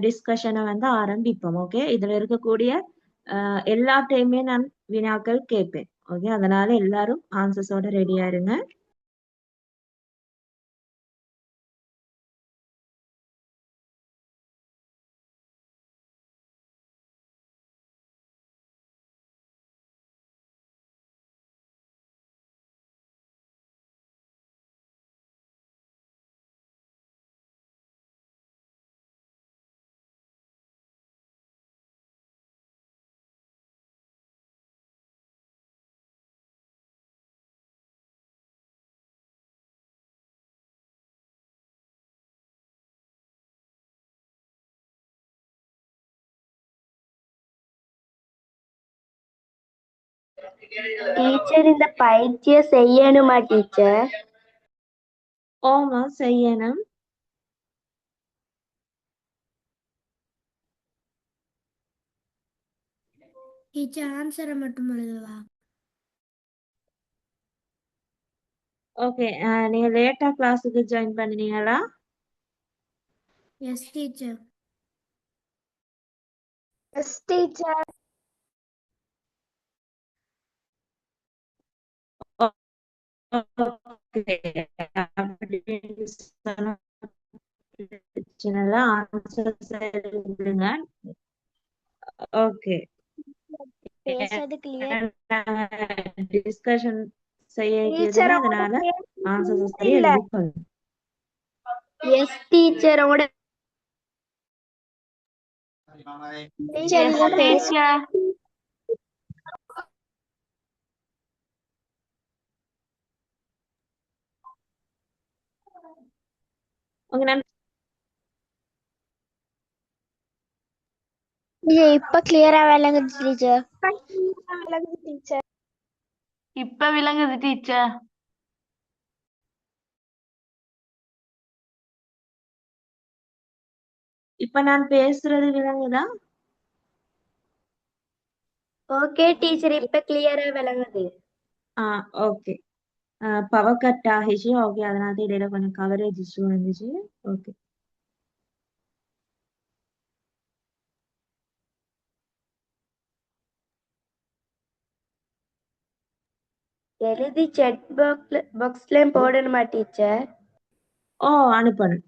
டிஸ்கஷனை வந்து ஆரம்பிப்போம். ஓகே, இதுல இருக்கக்கூடிய எல்லா டைமே நான் வினாக்கள் கேட்பேன். ஓகே, அதனால எல்லாரும் ஆன்சர்ஸோட ரெடியா இருங்க. டீச்சர் இந்த பயிற்சியை செய்யணுமா டீச்சர்? ஓமா செய்யணும். டீச்சர் ஆன்சரை மட்டும் எழுதுவா? ஓகே, நீங்க லேட்டா கிளாஸுக்கு ஜாயின் பண்ணினீங்களா? Yes teacher. Yes teacher. Okay, அப்படின்னு சொன்னா பிரச்சனை ஆன்சர்ஸ் எழுதுங்க. ஓகே, பேசுறது கிளியர் டிஸ்கஷன் செய்ய டீச்சர். அதனால ஆன்சர்ஸ் சரி எழுதிக்கொள்ளுங்க. Yes teacher. உங்களோட டீச்சர் Yes, நீங்க பேச teacher. உங்க நம் இப்ப கிளியரா விளங்குது டீச்சர். டீச்சர் இப்ப விளங்குது டீச்சர். இப்ப நான் பேசுறது விளங்குதா? ஓகே டீச்சர், இப்ப கிளியரா விளங்குது. ஓகே. பவர் கட் ஆகிச்சு. ஓகே, அதனால இடையில கொஞ்சம் கவரேஜ் இஷ்யூ வந்துச்சு. ஓகே, எழுதி செட் பாக்ஸ்லயும் போடணுமா டீச்சர்? அனுப்பணும்.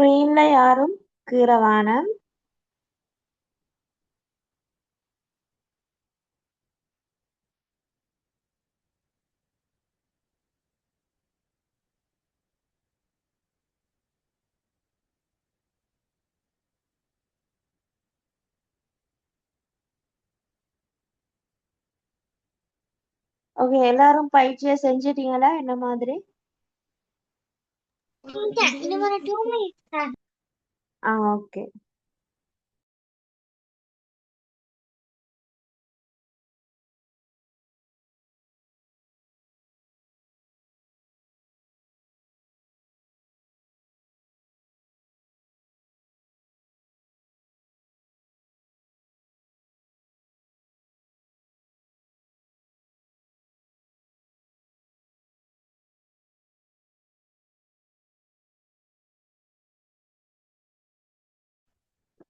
ஸ்கிரீன்ல யாரும் கீரவானம். ஓகே, எல்லாரும் பயிற்சியை செஞ்சிட்டீங்களா என்ன மாதிரி? இன்னும் ஒரு 2 minutes. ஓகே.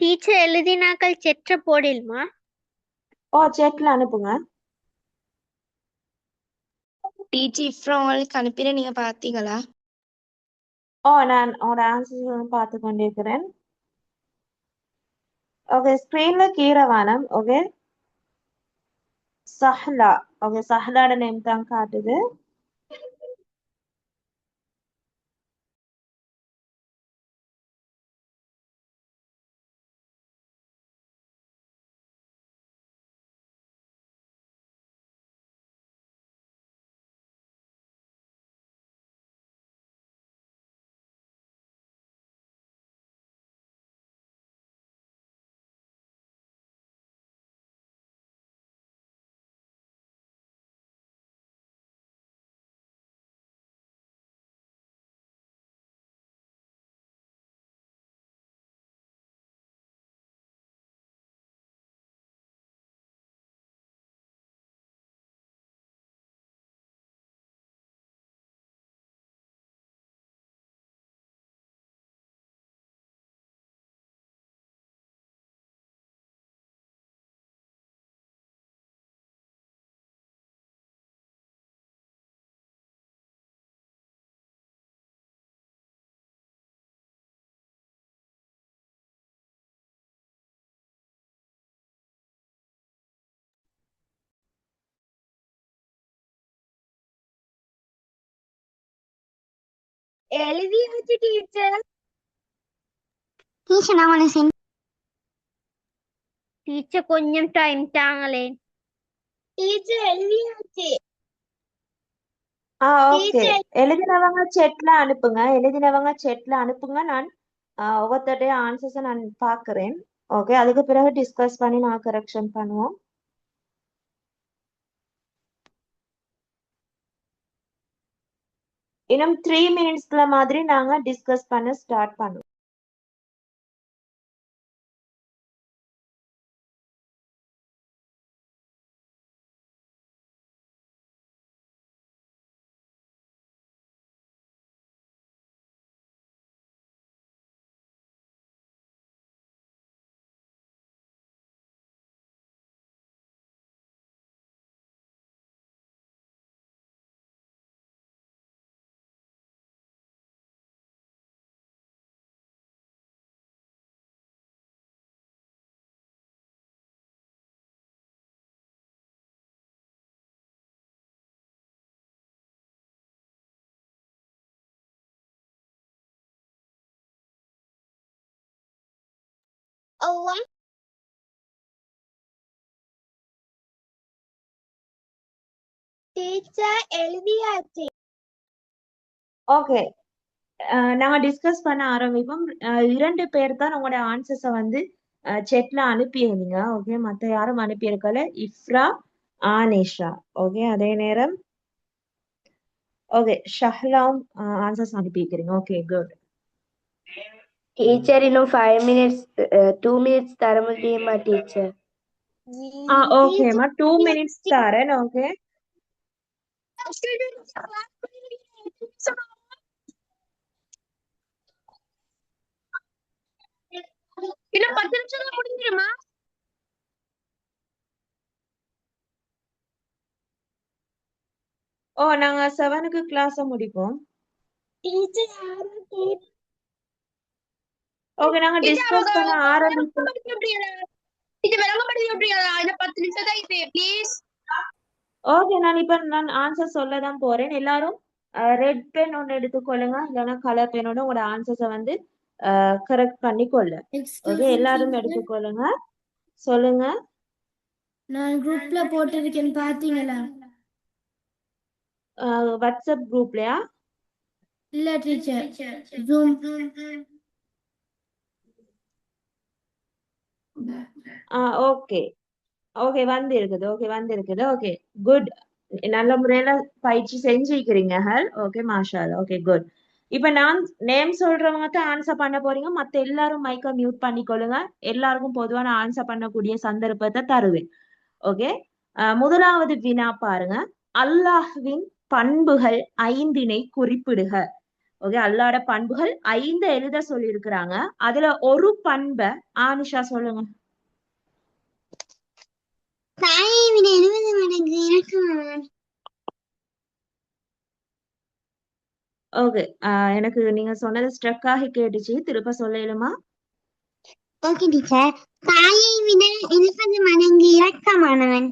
டீச்சர் எழுதினாக்கள் செற்ற போடில்மா? சேட்ல அனுப்புங்க. டீச்சர் இஃப்ரா உங்களுக்கு அனுப்பின நீங்க பாத்தீங்களா? நான் உங்களோட ஆன்சர்ஸ் பார்த்து கொண்டிருக்கிறேன். ஓகே, ஸ்கிரீன்ல கீரவானம். ஓகே, சஹ்லா. ஓகே, சஹ்லாட நேம் தான் காட்டுது. எழுதியாச்சு டீச்சர். டீச்சர் நான் உனக்கு சென்ட் டீச்சர் கொஞ்சம் டைம் தாங்களே. டீச்சர் எழுதியாச்சு. ஓகே, எழுதினவங்க செட்ல அனுப்புங்க. நான் ஒவ்வொருத்தருடைய ஆன்சர்ஸை நான் பார்க்கிறேன். ஓகே, அதுக்கு பிறகு டிஸ்கஸ் பண்ணி நான் கரெக்ஷன் பண்ணுவோம். இன்னும் 3 மினிட்ஸ்ல மாதிரி நாங்க டிஸ்கஸ் பண்ண ஸ்டார்ட் பண்ணுவோம். டீச்சர் எழுதியாச்சு. ஓகே, நாங்க டிஸ்கஸ் பண்ண ஆரம்பிப்போம். 2 பேர் தான் உங்களோட ஆன்சர்ஸை வந்து செட்ல அனுப்பியிருந்தீங்க. ஓகே, மத்த யாரும் அனுப்பியிருக்கல. இஃப்ரா, ஆனேஷா. ஓகே, அதே நேரம் ஓகே ஷஹ்லாம் ஆன்சர்ஸ் அனுப்பியிருக்கிறீங்க. Okay, good. டீச்சர் இன்னும் 5 மினிட்ஸ் 2 மினிட்ஸ் தர முடியுமா டீச்சர்? ஓகேம்மா, 2 மினிட்ஸ் தரேன். ஓகே, இன்னும் 10 நிமிஷம் தான் முடிஞ்சிருமா? நாங்க 7க்கு கிளாஸை முடிப்போம். டீச்சர் யாரும் ஓகே நாங்க டிஸ்கஸ் பண்ண ஆரம்பிச்சோம். ஓகே நான் ஆன்சர் சொல்ல தான் போறேன். எல்லாரும் ரெட் பென் ஒன்று எடுத்துக்கொள்ளுங்க, இல்லைன்னா கலர் பென்னோட உங்களோட ஆன்சர்ஸை வந்து கரெக்ட் பண்ணிக்கொள்ள. ஓகே எல்லாரும் எடுத்துக்கொள்ளுங்க, சொல்லுங்க. நான் குரூப்ல போட்டிருக்கேன் பாத்தீங்களா? வாட்ஸ்அப் குரூப்லயா? இல்ல டீச்சர், ஜூம். ஓகே ஓகே வந்திருக்குது. Okay good. நல்ல முறையில பயிற்சி செஞ்சிருக்கிறீங்க. ஓகே மாஷா அல்லாஹ். Okay good. இப்ப நான் நேம் சொல்றவங்க தான் ஆன்சர் பண்ண போறீங்க. மத்த எல்லாரும் மைக்க மியூட் பண்ணிக்கொள்ளுங்க. எல்லாருக்கும் பொதுவான ஆன்சர் பண்ணக்கூடிய சந்தர்ப்பத்தை தருவேன். ஓகே முதலாவது வினா பாருங்க. அல்லாஹ்வின் பண்புகள் 5 குறிப்பிடுக. ஓகே அல்லாஹ்வோட பண்புகள் 5 எழுத சொல்லி இருக்கிறாங்க. அதுல ஒரு பண்பை ஆனிஷா சொல்லுங்க. தாயை விட 70 மடங்கு இரக்கமானவன். ஓகே எனக்கு நீங்க சொன்னது ஸ்ட்ரக் ஆகி கேட்டுச்சு, திருப்ப சொல்லலுமா? Okay teacher. தாயை விட 70 மடங்கு இரக்கமானவன்.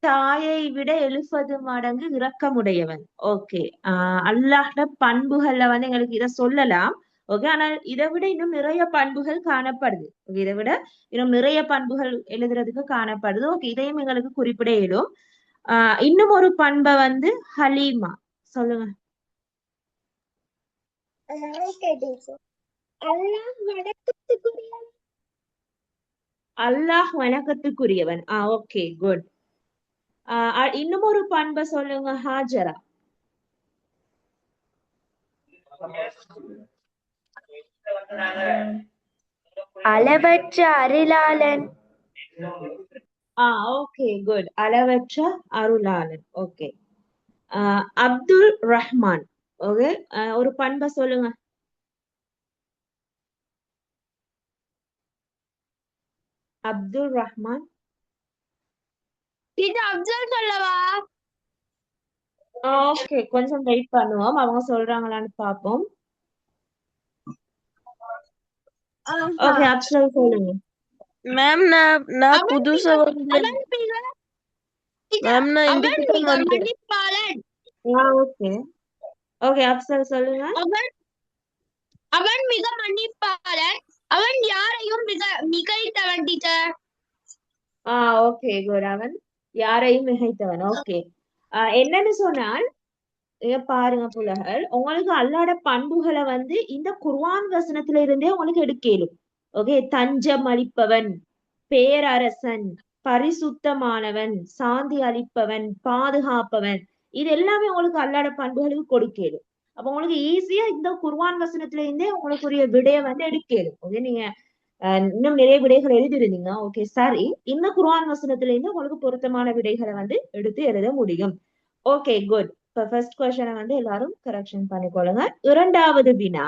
தாயை விட 70 மடங்கு இரக்கமுடையவன். ஓகே அல்லாஹ்ட பண்புகள்ல வந்து எங்களுக்கு இதை சொல்லலாம். ஓகே ஆனால் இதை விட இன்னும் நிறைய பண்புகள் காணப்படுது. இதை விட இன்னும் நிறைய பண்புகள் எழுதுறதுக்கு காணப்படுது. ஓகே இதையும் எங்களுக்கு குறிப்பிட இயலும். இன்னும் ஒரு பண்பை வந்து ஹலீமா சொல்லுங்க. அல்லாஹ் வணக்கத்துக்குரியவன். Okay good. இன்னும் ஒரு பண்பை சொல்லுங்க ஹாஜரா. அளவற்ற அருளாளன். Okay good. அளவற்ற அருளாளன். ஓகே அப்துல் ரஹ்மான். ஓகே ஒரு பண்பை சொல்லுங்க. அப்துல் ரஹ்மான். இது அப்துல் சொல்லவா? ஓகே கொஞ்சம் வெயிட் பண்ணுவோம், அவங்க சொல்றாங்களான்னு பாப்போம். ஓகே அப்சல் சொல்லுங்க. மேம் நான் புதுசா வந்தேன் மேம். நான் இன்றைக்கு தான் வந்தேன். ஓகே ஓகே அப்சல் சொல்லுங்க. அவன் மிக மன்னிப்பாளன். அவன் யாரையும் மிகைத்தவன் டீச்சர். Okay good. அவன் யாரையும் மிகைத்தவன். ஓகே என்னன்னு சொன்னால் பாருங்க புலகள், உங்களுக்கு அல்லாஹ்வோட பண்புகளை வந்து இந்த குர்ஆன் வசனத்துல இருந்தே உங்களுக்கு எடுக்கலும். ஓகே தஞ்சம் அளிப்பவன், பேரரசன், பரிசுத்தமானவன், சாந்தி அளிப்பவன், பாதுகாப்பவன், இது எல்லாமே உங்களுக்கு அல்லாஹ்வோட பண்புகளுக்கு கொடுக்கலும். அப்ப உங்களுக்கு ஈஸியா இந்த குர்ஆன் வசனத்துல இருந்தே உங்களுக்குரிய விடைய வந்து எடுக்கலும். ஓகே நீங்க இன்னும் நிறைய விடைகள் எழுதிருந்தீங்க. ஓகே சரி, இந்த குர்ஆன் வசனத்துல இருந்து உங்களுக்கு பொருத்தமான விடைகளை வந்து எடுத்து எழுத முடியும். Okay good. இப்ப ஃபர்ஸ்ட் கொஸ்டினை வந்து எல்லாரும் கரெக்ஷன் பண்ணிக்கொள்ளுங்க. இரண்டாவது வினா,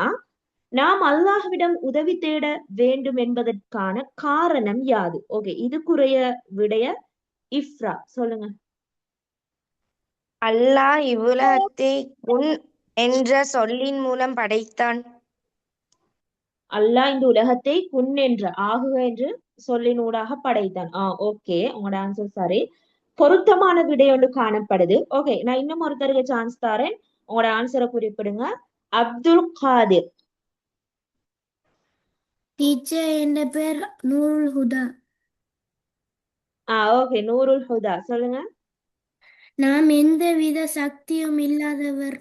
நாம் அல்லாஹ்விடம் உதவி தேட வேண்டும் என்பதற்கான காரணம் யாது? ஓகே இதுக்குரிய விடைய இஃப்ரா சொல்லுங்க. அல்லாஹ் இவ்வுலகத்தை குன் என்ற சொல்லின் மூலம் படைத்தான். அல்லாஹ் இந்த உலகத்தை குன் என்ற ஆகுக என்று சொல்லினூடாக படைத்தான். ஓகே உங்களோட ஆன்சர் சரி. பொருத்தமான விடை ஒன்று காணப்படுது. ஓகே நான் இன்னும் ஒருத்தருக்கு சான்ஸ் தரேன், உங்களோட ஆன்சரை குறிப்பிடுங்க. அப்துல் காதிர். டீச்சர் என் பேர் நூருல் ஹுதா. ஓகே நூருல் ஹுதா சொல்லுங்க. நாம் எந்தவித சக்தியும் இல்லாதவர்.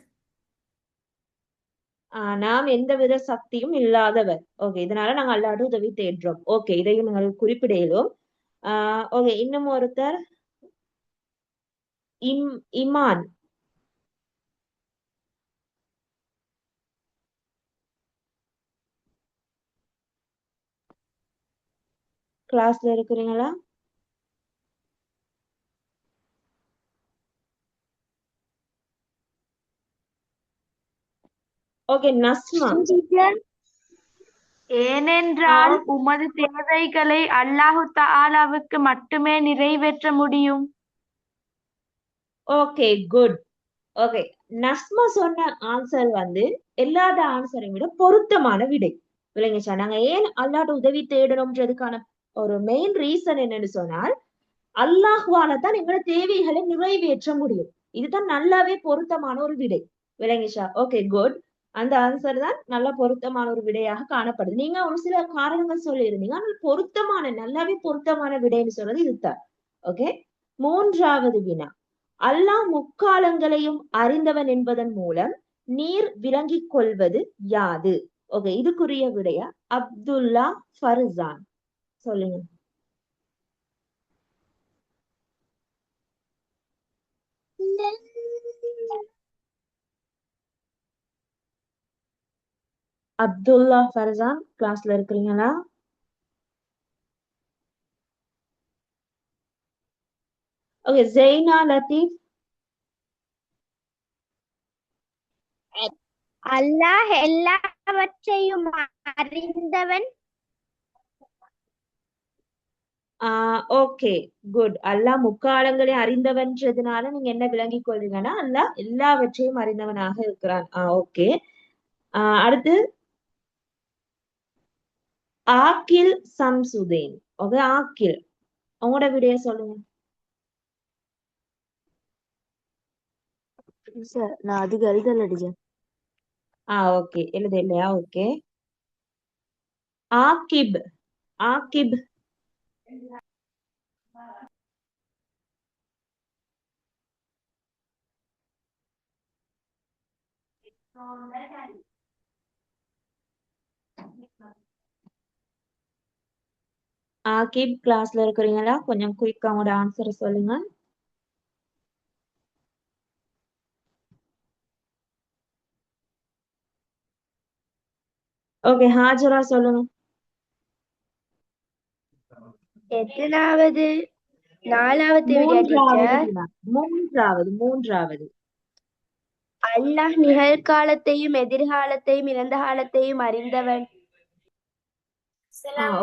நாம் எந்தவித சக்தியும் இல்லாதவர். ஓகே இதனால நாங்க அல்லாஹ்வோட உதவி தேடுறோம். ஓகே இதையும் நீங்கள் குறிப்பிடையிலும். ஓகே இன்னும் ஒருத்தர் இமான். கிளாஸ்ல இருக்கிறீங்களா? ஓகே நஸ்மா. ஏனென்றால் உமது தேவைகளை அல்லாஹு தஆலாவுக்கு மட்டுமே நிறைவேற்ற முடியும். Okay good. ஓகே நஸ்மா சொன்ன ஆன்சர் வந்து எல்லாத ஆன்சரை விட பொருத்தமான விடை. விளங்கிச்சா? நாங்க ஏன் அல்லாஹ்ட்ட உதவி தேடணும்ன்றதுக்கான ஒரு மெயின் ரீசன் என்னன்னு சொன்னால் அல்லாஹ்வால தான் எங்களோட தேவைகளை நிறைவேற்ற முடியும். இதுதான் நல்லாவே பொருத்தமான ஒரு விடை. விளங்கிச்சா? Okay, good. அந்த ஆன்சர் தான் நல்ல பொருத்தமான ஒரு விடையாக காணப்படுது. நீங்க ஒரு சில காரணங்கள் சொல்லியிருந்தீங்க, ஆனால் நல்லாவே பொருத்தமான விடைன்னு சொல்றது இதுதான். ஓகே, மூன்றாவது வினா. அல்லாஹ் முக்காலங்களையும் அறிந்தவன் என்பதன் மூலம் நீர் விளங்கிக் கொள்வது யாது? ஓகே, இதுக்குரிய விடைய அப்துல்லா ஃபர்சான் சொல்லுங்க. அப்துல்லா ஃபர்சான் கிளாஸ்ல இருக்கிறீங்களா? Okay, Jayna Latif. அல்லாஹ் எல்லாவற்றையும் அறிந்தவன். Okay, good. அல்லாஹ் முக்காலங்களை அறிந்தவன்றதுனால நீங்க என்ன விளங்கிக் கொள்றீங்கன்னா அல்லாஹ் எல்லாவற்றையும் அறிந்தவனாக இருக்கிறான். ஓகே. அடுத்து ஆக்கில் சம்சுதீன். ஓகே, ஆக்கில் உங்களோட விடைய சொல்லுங்க. சார் நான் அதுக்கு எழுதல அடிச்சேன். ஓகே, எழுத இல்லையா? ஓகே. ஆக்கிப். ஆக்கிப். ஆக்கிப் கிளாஸ்ல இருக்கிறீங்களா? கொஞ்சம் குயிக்கா உங்களோட ஆன்சரை சொல்லுங்க. ஓகே, ஹாஜரா சொல்லுங்க. எத்தனாவது? நாலாவது விடை மூன்றாவது டீச்சர். வினா. மூன்றாவது. அல்லாஹ் நிகழ்காலத்தையும் எதிர்காலத்தையும் இறந்த காலத்தையும் அறிந்தவன்.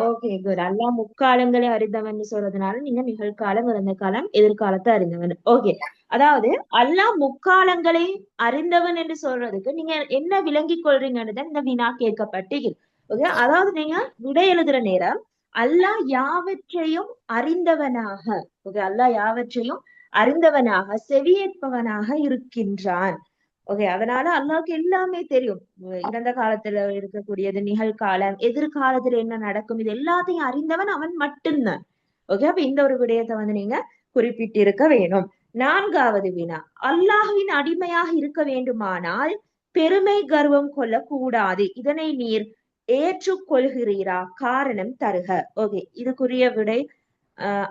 Okay, good. அல்லாஹ் முக்காலங்களை அறிந்தவன் சொல்றதுனால நீங்க நிகழ்காலம், இறந்த காலம், எதிர்காலத்தை அறிந்தவன். ஓகே, அதாவது அல்லாஹ் முக்காலங்களை அறிந்தவன் என்று சொல்றதுக்கு நீங்க என்ன விளங்கிக் கொள்றீங்கன்னு தான் இந்த வினா கேட்கப்பட்டீங்க. ஓகே, அதாவது நீங்க விடை எழுதுற நேரம் அல்லாஹ் யாவற்றையும் அறிந்தவனாக, ஓகே, அல்லாஹ் யாவற்றையும் அறிந்தவனாக செவியேற்பவனாக இருக்கின்றான். ஓகே, அதனால அல்லாஹ்க்கு எல்லாமே தெரியும். இறந்த காலத்துல இருக்கக்கூடியது, நிகழ்காலம், எதிர்காலத்துல என்ன நடக்கும், இது எல்லாத்தையும் அறிந்தவன் அவன் மட்டும்தான். ஓகே, அப்ப இந்த ஒரு விடயத்தை நீங்க குறிப்பிட்டிருக்க வேணும். நான்காவது வினா. அல்லாஹ்வின் அடிமையாக இருக்க வேண்டுமானால் பெருமை கர்வம் கொள்ளக்கூடாது. இதனை நீர் ஏற்றுக்கொள்கிறீரா? காரணம் தருக. ஓகே, இதுக்குரிய விடை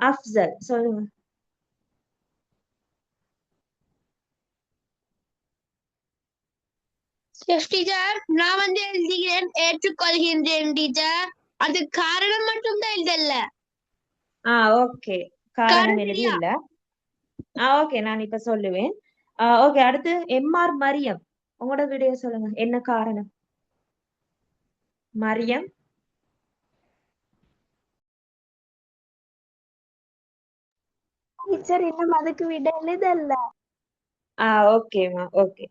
அஃப்சல் சொல்லுங்க. டீச்சர் நான் எழுதுகிறேன் ஏற்றுக்கொள்கின்றேன் டீச்சர். அது காரணம் மட்டும் தான் எழுதல. ஓகே, காரணம் எழுதி இல்ல. ஓகே, நான் இப்ப சொல்லுவேன். ஓகே, அடுத்து எம்ஆர் மரியம் உங்களோட விடைய சொல்லுங்க. என்ன காரணம்? மரியம். டீச்சர் இன்னும் அதுக்கு விட எழுதல. ஓகேமா, ஓகே.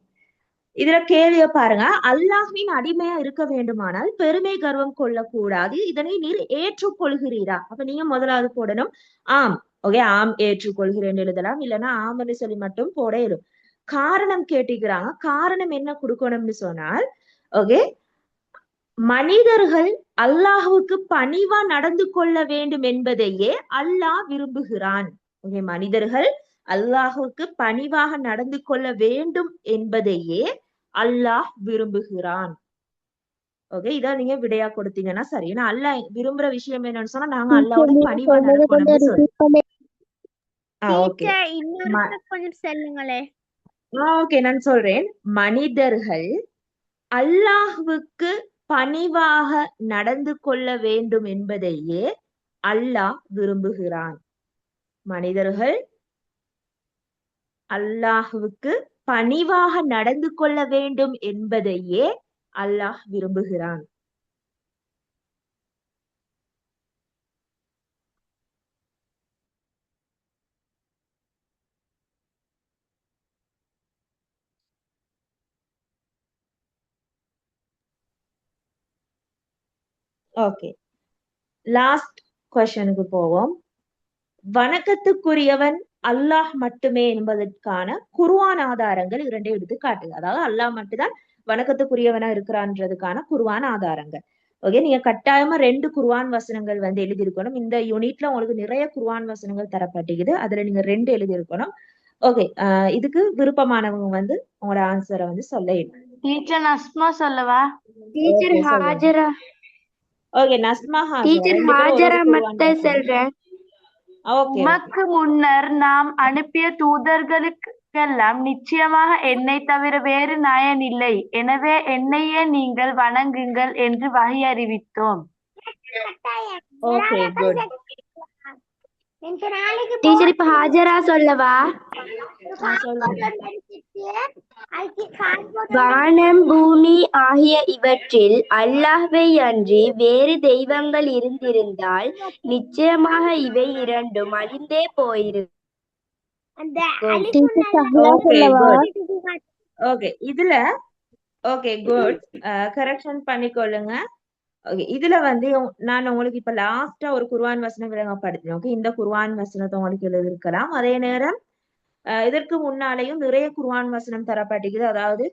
இதுல கேள்விய பாருங்க. அல்லாஹ்வின் அடிமையா இருக்க வேண்டுமானால் பெருமை கர்வம் கொள்ளக்கூடாது. இதனை நீர் ஏற்றுக்கொள்கிறீரா? அப்ப நீங்க முதலாவது போடணும் ஆம். ஓகே, ஆம் ஏற்றுக்கொள்கிறேன் எழுதலாம், இல்லைன்னா ஆம்னு சொல்லி மட்டும் போட இயலும். காரணம் கேட்டுக்கிறாங்க. காரணம் என்ன கொடுக்கணும்னு சொன்னால், ஓகே, மனிதர்கள் அல்லாஹுவுக்கு பணிவா நடந்து கொள்ள வேண்டும் என்பதையே அல்லாஹ் விரும்புகிறான். ஓகே, மனிதர்கள் அல்லாஹுவுக்கு பணிவாக நடந்து கொள்ள வேண்டும் என்பதையே அல்லாஹ் விரும்புகிறான். ஓகே, இதான் நீங்க விடையா கொடுத்தீங்கன்னா சரி. ஏன்னா அல்லாஹ் விரும்புற விஷயம் என்னன்னு சொன்னா நாங்க அல்லாஹ்வோட பணிவா நடக்கணும்னு சொல்லி. ஓகே, கொஞ்சம் சொல்லுங்களே. ஓகே, நான் சொல்றேன். மனிதர்கள் அல்லாஹ்வுக்கு பணிவாக நடந்து கொள்ள வேண்டும் என்பதையே அல்லாஹ் விரும்புகிறான். மனிதர்கள் அல்லாஹ்வுக்கு பணிவாக நடந்து கொள்ள வேண்டும் என்பதையே அல்லாஹ் விரும்புகிறான். ஓகே, லாஸ்ட் கொஸ்டனுக்கு போவோம். வணக்கத்துக்குரியவன் அல்லாஹ் மட்டுமே என்பதற்கான குர்ஆன் ஆதாரங்கள் 2 எடுத்து காட்டுங்க. அதாவது அல்லாஹ் மட்டும்தான் வணக்கத்துக்குரியவனா இருக்கிறான்றதுக்கான குர்ஆன் ஆதாரங்கள். ஓகே, நீங்க கட்டாயமா 2 குர்ஆன் வசனங்கள் வந்து எழுதியிருக்கணும். இந்த யூனிட்ல உங்களுக்கு நிறைய குர்ஆன் வசனங்கள் தரப்பட்டிருக்குது, அதுல நீங்க 2 எழுதியிருக்கணும். ஓகே, இதுக்கு விருப்பமானவங்க வந்து உங்களோட ஆன்சரை வந்து சொல்ல. டீச்சர் நஸ்மா சொல்லவா? டீச்சர் Okay, சொல்லுங்க. ஹாஜரா ஓகே, நஸ்மா ஹாஜரா டீச்சர் 2 பேரும் ஒரு ஹாஜரா குர்ஆன் மட்டும் வசனம். சொல்றேன். ஓகே, உமக்கு முன்னர் நாம் அனுப்பிய தூதர்களுக்கெல்லாம் நிச்சயமாக என்னை தவிர வேறு நாயன் இல்லை. எனவே என்னையே நீங்கள் வணங்குங்கள் என்று வஹி அறிவித்தோம். Okay, good. டீச்சர் இப்ப ஹாஜரா சொல்லவா? சொல்லுங்க. வானம் பூமி ஆகிய இவற்றில் அல்லாஹ்வை அன்றி வேறு தெய்வங்கள் இருந்திருந்தால் நிச்சயமாக இவை இரண்டும் அழிந்தே போயிருக்கும். Okay, good. ஓகே, இதுல ஓகே, குட். கரெக்ஷன் பண்ணிக்கொள்ளுங்க. ஓகே, இதுல வந்து நான் உங்களுக்கு இப்ப லாஸ்டா ஒரு குர்ஆன் வசனம் விளங்கப்படுத்தினேன். ஓகே, இந்த குர்ஆன் வசனத்தை உங்களுக்கு எழுதியிருக்கலாம். அதே நேரம் இதற்கு முன்னாலேயும் நிறைய குர்ஆன் வசனம் தரப்பட்டிருக்குது. அதாவது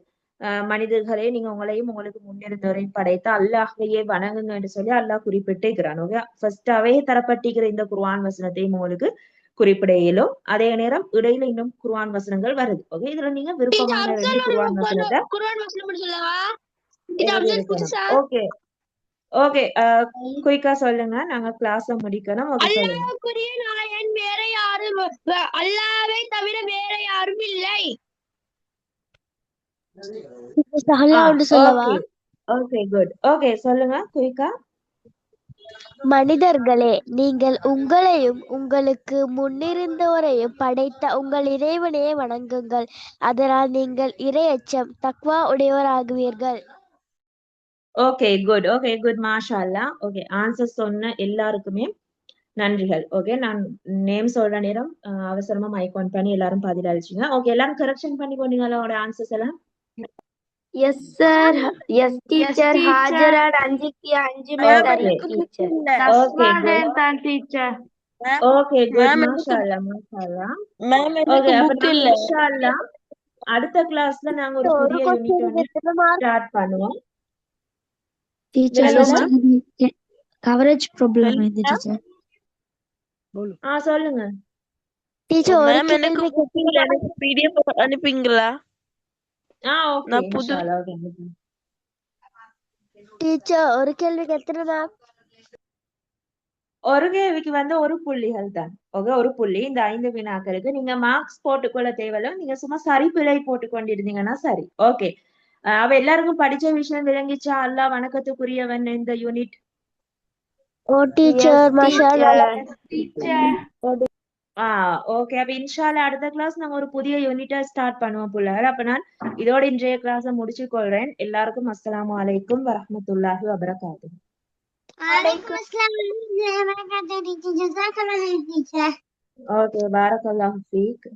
மனிதர்களே, நீங்க உங்களையும் உங்களுக்கு முன்னிருந்தவரை படைத்த அல்லாஹ்வையே வணங்குங்க என்று சொல்லி அல்லாஹ் குறிப்பிட்டிருக்கிறான். ஓகே, ஃபர்ஸ்டாவே தரப்பட்டிருக்கிற இந்த குர்ஆன் வசனத்தையும் உங்களுக்கு குறிப்பிட இயலும். அதே நேரம் இடையில இன்னும் குர்ஆன் வசனங்கள் வருது. ஓகே, இதுல நீங்க விருப்பமான 2 குர்ஆன் வசனத்தை குர்ஆன் வசனம் சொல்லவா? இது அப்சல் எழுதியிருக்கணும். புதுசா? ஓகே, ஓகே, குயிக்கா சொல்லுங்க, நாங்க கிளாஸ முடிக்கணும். ஓகே, சொல்லுங்க. அல்லாஹ்வுக்குரிய நாயன் வேற யாரும் அல்லாஹ்வை தவிர வேற யாரும் இல்லை. சஹலா ஒன்று சொல்லவா? Okay, okay, good. ஓகே, சொல்லுங்க குயிக்கா. மனிதர்களே, நீங்கள் உங்களையும் உங்களுக்கு முன்னிருந்தவரையும் படைத்த உங்கள் இறைவனையே வணங்குங்கள். அதனால் நீங்கள் இறையச்சம் தக்வா உடையவராகுவீர்கள். Okay, good. Okay, good. மாஷா அல்லாஹ். ஓகே, ஆன்சர் சொன்ன எல்லாருக்குமே நன்றிகள். ஓகே, நான் நேம் சொல்ற நேரம் அவசரமா மைக் ஆன் பண்ணி எல்லாரும் பதில் அளிச்சிங்க. ஓகே, எல்லாரும் கரெக்ஷன் பண்ணி கொண்டீங்களா ஆன்சர்ஸ் எல்லாம்? Yes sir, yes teacher. teacher. Hajara 5க்கு 5மே சரி டீச்சர். நஸ்மா தான் டீச்சர். Okay, good. மாஷா அல்லாஹ், மாஷா அல்லாஹ். ஓகே, அப்ப நாங்க இன்ஷா அல்லாஹ் அடுத்த கிளாஸ்ல நாங்க ஒரு புதிய யூனிட் ஒன்று ஸ்டார்ட் பண்ணுவோம். டீச்சர் கவரேஜ் ப்ராப்ளம் இருக்கு டீச்சர். சொல்லுங்க. டீச்சர் ஒரு மேம் எனக்கு கேள்வி கூகுள்ல எனக்கு பிடிஎஃப் அனுப்பிங்களா? ஓகே, நான் புது இன்ஷா அல்லாஹ். ஓகே, டீச்சர் ஒரு கேள்விக்கு எத்தனை மார்க்? ஒரு கேள்விக்கு வந்து 1 புள்ளிகள் தான். ஓகே, 1 புள்ளி. இந்த 5 வினாக்களுக்கு நீங்க மார்க்ஸ் போட்டுக்கொள்ள தேவையில்ல, நீங்க சும்மா சரி பிழை போட்டு கொண்டிருந்தீங்கன்னா சரி. ஓகே, அவ எல்லாருக்கும் படிச்ச விஷயம் விளங்கிச்சா? அல்லாஹ் வணக்கத்துக்குரியவன் இந்த யூனிட். ஓ டீச்சர் மாஷாஅல்லாஹ். ஓகே, அப்ப இன்ஷா அல்லாஹ் அடுத்த கிளாஸ் நாங்க ஒரு புதிய யூனிட்டா ஸ்டார்ட் பண்ணுவோம் புள்ளைகள். அப்ப நான் இதோட இன்றைய கிளாஸை முடிச்சு கொள்றேன். எல்லாருக்கும் அஸ்ஸலாமு அலைக்கும் வரஹ்மத்துல்லாஹி வபரகாத்துஹு. வலைக்கும் அஸ்ஸலாம் வரஹ்மத்துல்லாஹி வபரகாத்துஹு. டீச்சர் ஜஸாக்கல்லாஹு டீச்சர். ஓகே, பாரக்கல்லாஹு ஃபீக்.